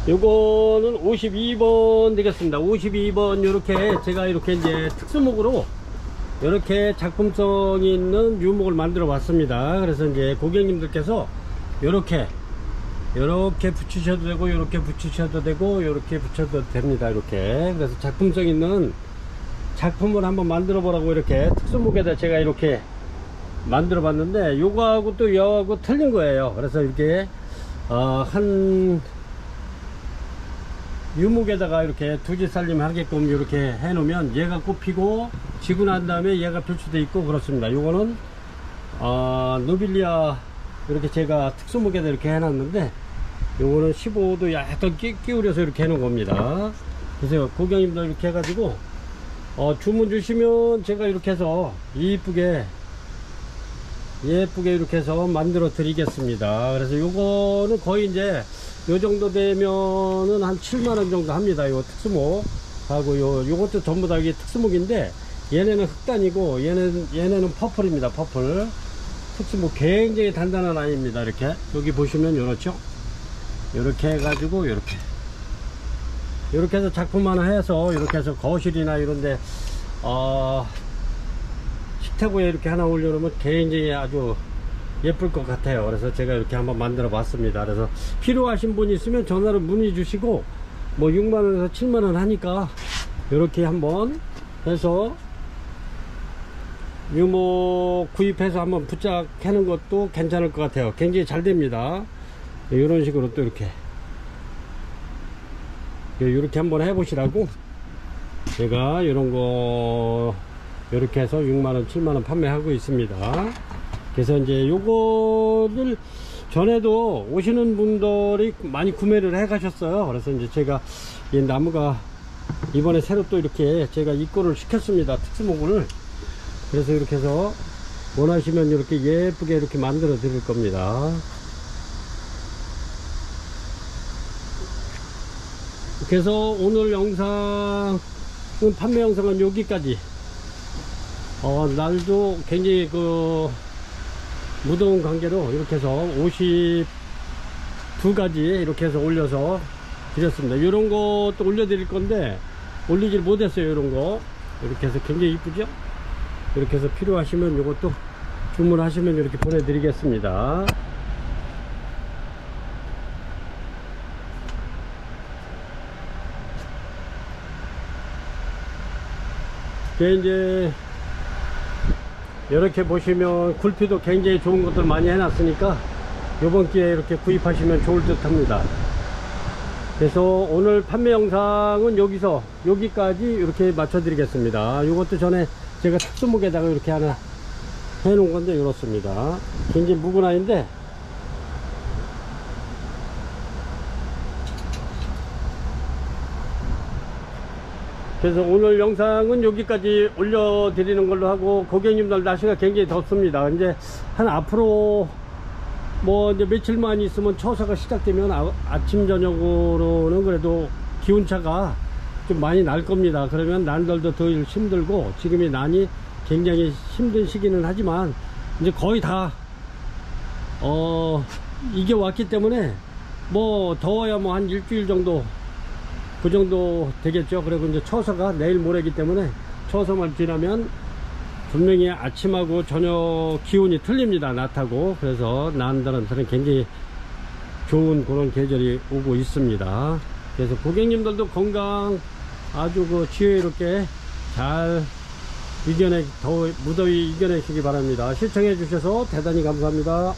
A: 요거는 52번 되겠습니다. 52번 요렇게 제가 이렇게 이제 특수목으로 이렇게 작품성이 있는 유목을 만들어 봤습니다. 그래서 이제 고객님들께서 요렇게 붙이셔도 되고 요렇게 붙이셔도 되고 요렇게 붙여도 됩니다. 이렇게 그래서 작품성 있는 작품을 한번 만들어 보라고 이렇게 특수목에다 제가 이렇게 만들어 봤는데 요거하고 또 요거하고 틀린 거예요. 그래서 이렇게 한 유목에다가 이렇게 두지 살림 하게끔 이렇게 해 놓으면 얘가 꽃피고 지고 난 다음에 얘가 필 수도 있고 그렇습니다. 요거는 노빌리아 이렇게 제가 특수목에다 이렇게 해 놨는데 요거는 15도 약간 끼우려서 이렇게 해 놓은 겁니다. 그래서 고객님들 이렇게 해가지고 주문 주시면 제가 이렇게 해서 예쁘게 이렇게 해서 만들어 드리겠습니다. 그래서 요거는 거의 이제 요 정도 되면은 한 7만원 정도 합니다. 요 특수목 하고 요것도 전부 다 이게 특수목인데 얘네는 흑단이고 얘네는 퍼플입니다. 퍼플 특수목 굉장히 단단한 아이입니다. 이렇게 여기 보시면 요렇죠. 요렇게 해가지고 요렇게 해서 작품 하나 해서 이렇게 해서 거실이나 이런데 식탁위에 이렇게 하나 올려놓으면 굉장히 아주 예쁠 것 같아요. 그래서 제가 이렇게 한번 만들어 봤습니다. 그래서 필요하신 분이 있으면 전화로 문의 주시고 뭐 6만원에서 7만원 하니까 이렇게 한번 해서 유목 구입해서 한번 부착하는 것도 괜찮을 것 같아요. 굉장히 잘 됩니다. 이런 식으로 또 이렇게 한번 해보시라고 제가 이런 거 이렇게 해서 6만원 7만원 판매하고 있습니다. 그래서 이제 요거를 전에도 오시는 분들이 많이 구매를 해 가셨어요. 그래서 이제 제가 이 나무가 이번에 새로 또 이렇게 제가 입고를 시켰습니다. 특수목을. 그래서 이렇게 해서 원하시면 이렇게 예쁘게 이렇게 만들어 드릴 겁니다. 그래서 오늘 영상은 판매 영상은 여기까지. 날도 굉장히 무더운 관계로 이렇게 해서 52가지 이렇게 해서 올려서 드렸습니다. 이런 것도 올려드릴 건데 올리질 못했어요. 이런 거 이렇게 해서 굉장히 이쁘죠. 이렇게 해서 필요하시면 이것도 주문하시면 이렇게 보내드리겠습니다. 이제 이렇게 보시면 굴피도 굉장히 좋은 것들 많이 해놨으니까 이번 기회에 이렇게 구입하시면 좋을 듯 합니다. 그래서 오늘 판매 영상은 여기까지 이렇게 맞춰 드리겠습니다. 이것도 전에 제가 특수목에다가 이렇게 하나 해 놓은 건데 이렇습니다. 굉장히 묵은 아이인데 그래서 오늘 영상은 여기까지 올려드리는 걸로 하고, 고객님들 날씨가 굉장히 덥습니다. 이제 한 앞으로 뭐 이제 며칠만 있으면 처사가 시작되면 아침 저녁으로는 그래도 기온차가 좀 많이 날 겁니다. 그러면 난들도 더 힘들고, 지금이 난이 굉장히 힘든 시기는 하지만 이제 거의 다 이겨왔기 때문에 뭐 더워야 뭐 한 일주일 정도 그 정도 되겠죠. 그리고 이제 처서가 내일 모레기 때문에 처서만 지나면 분명히 아침하고 저녁 기온이 틀립니다. 낮하고. 그래서 난들한테는 굉장히 좋은 그런 계절이 오고 있습니다. 그래서 고객님들도 건강 아주 지혜롭게 잘 무더위 이겨내시기 바랍니다. 시청해 주셔서 대단히 감사합니다.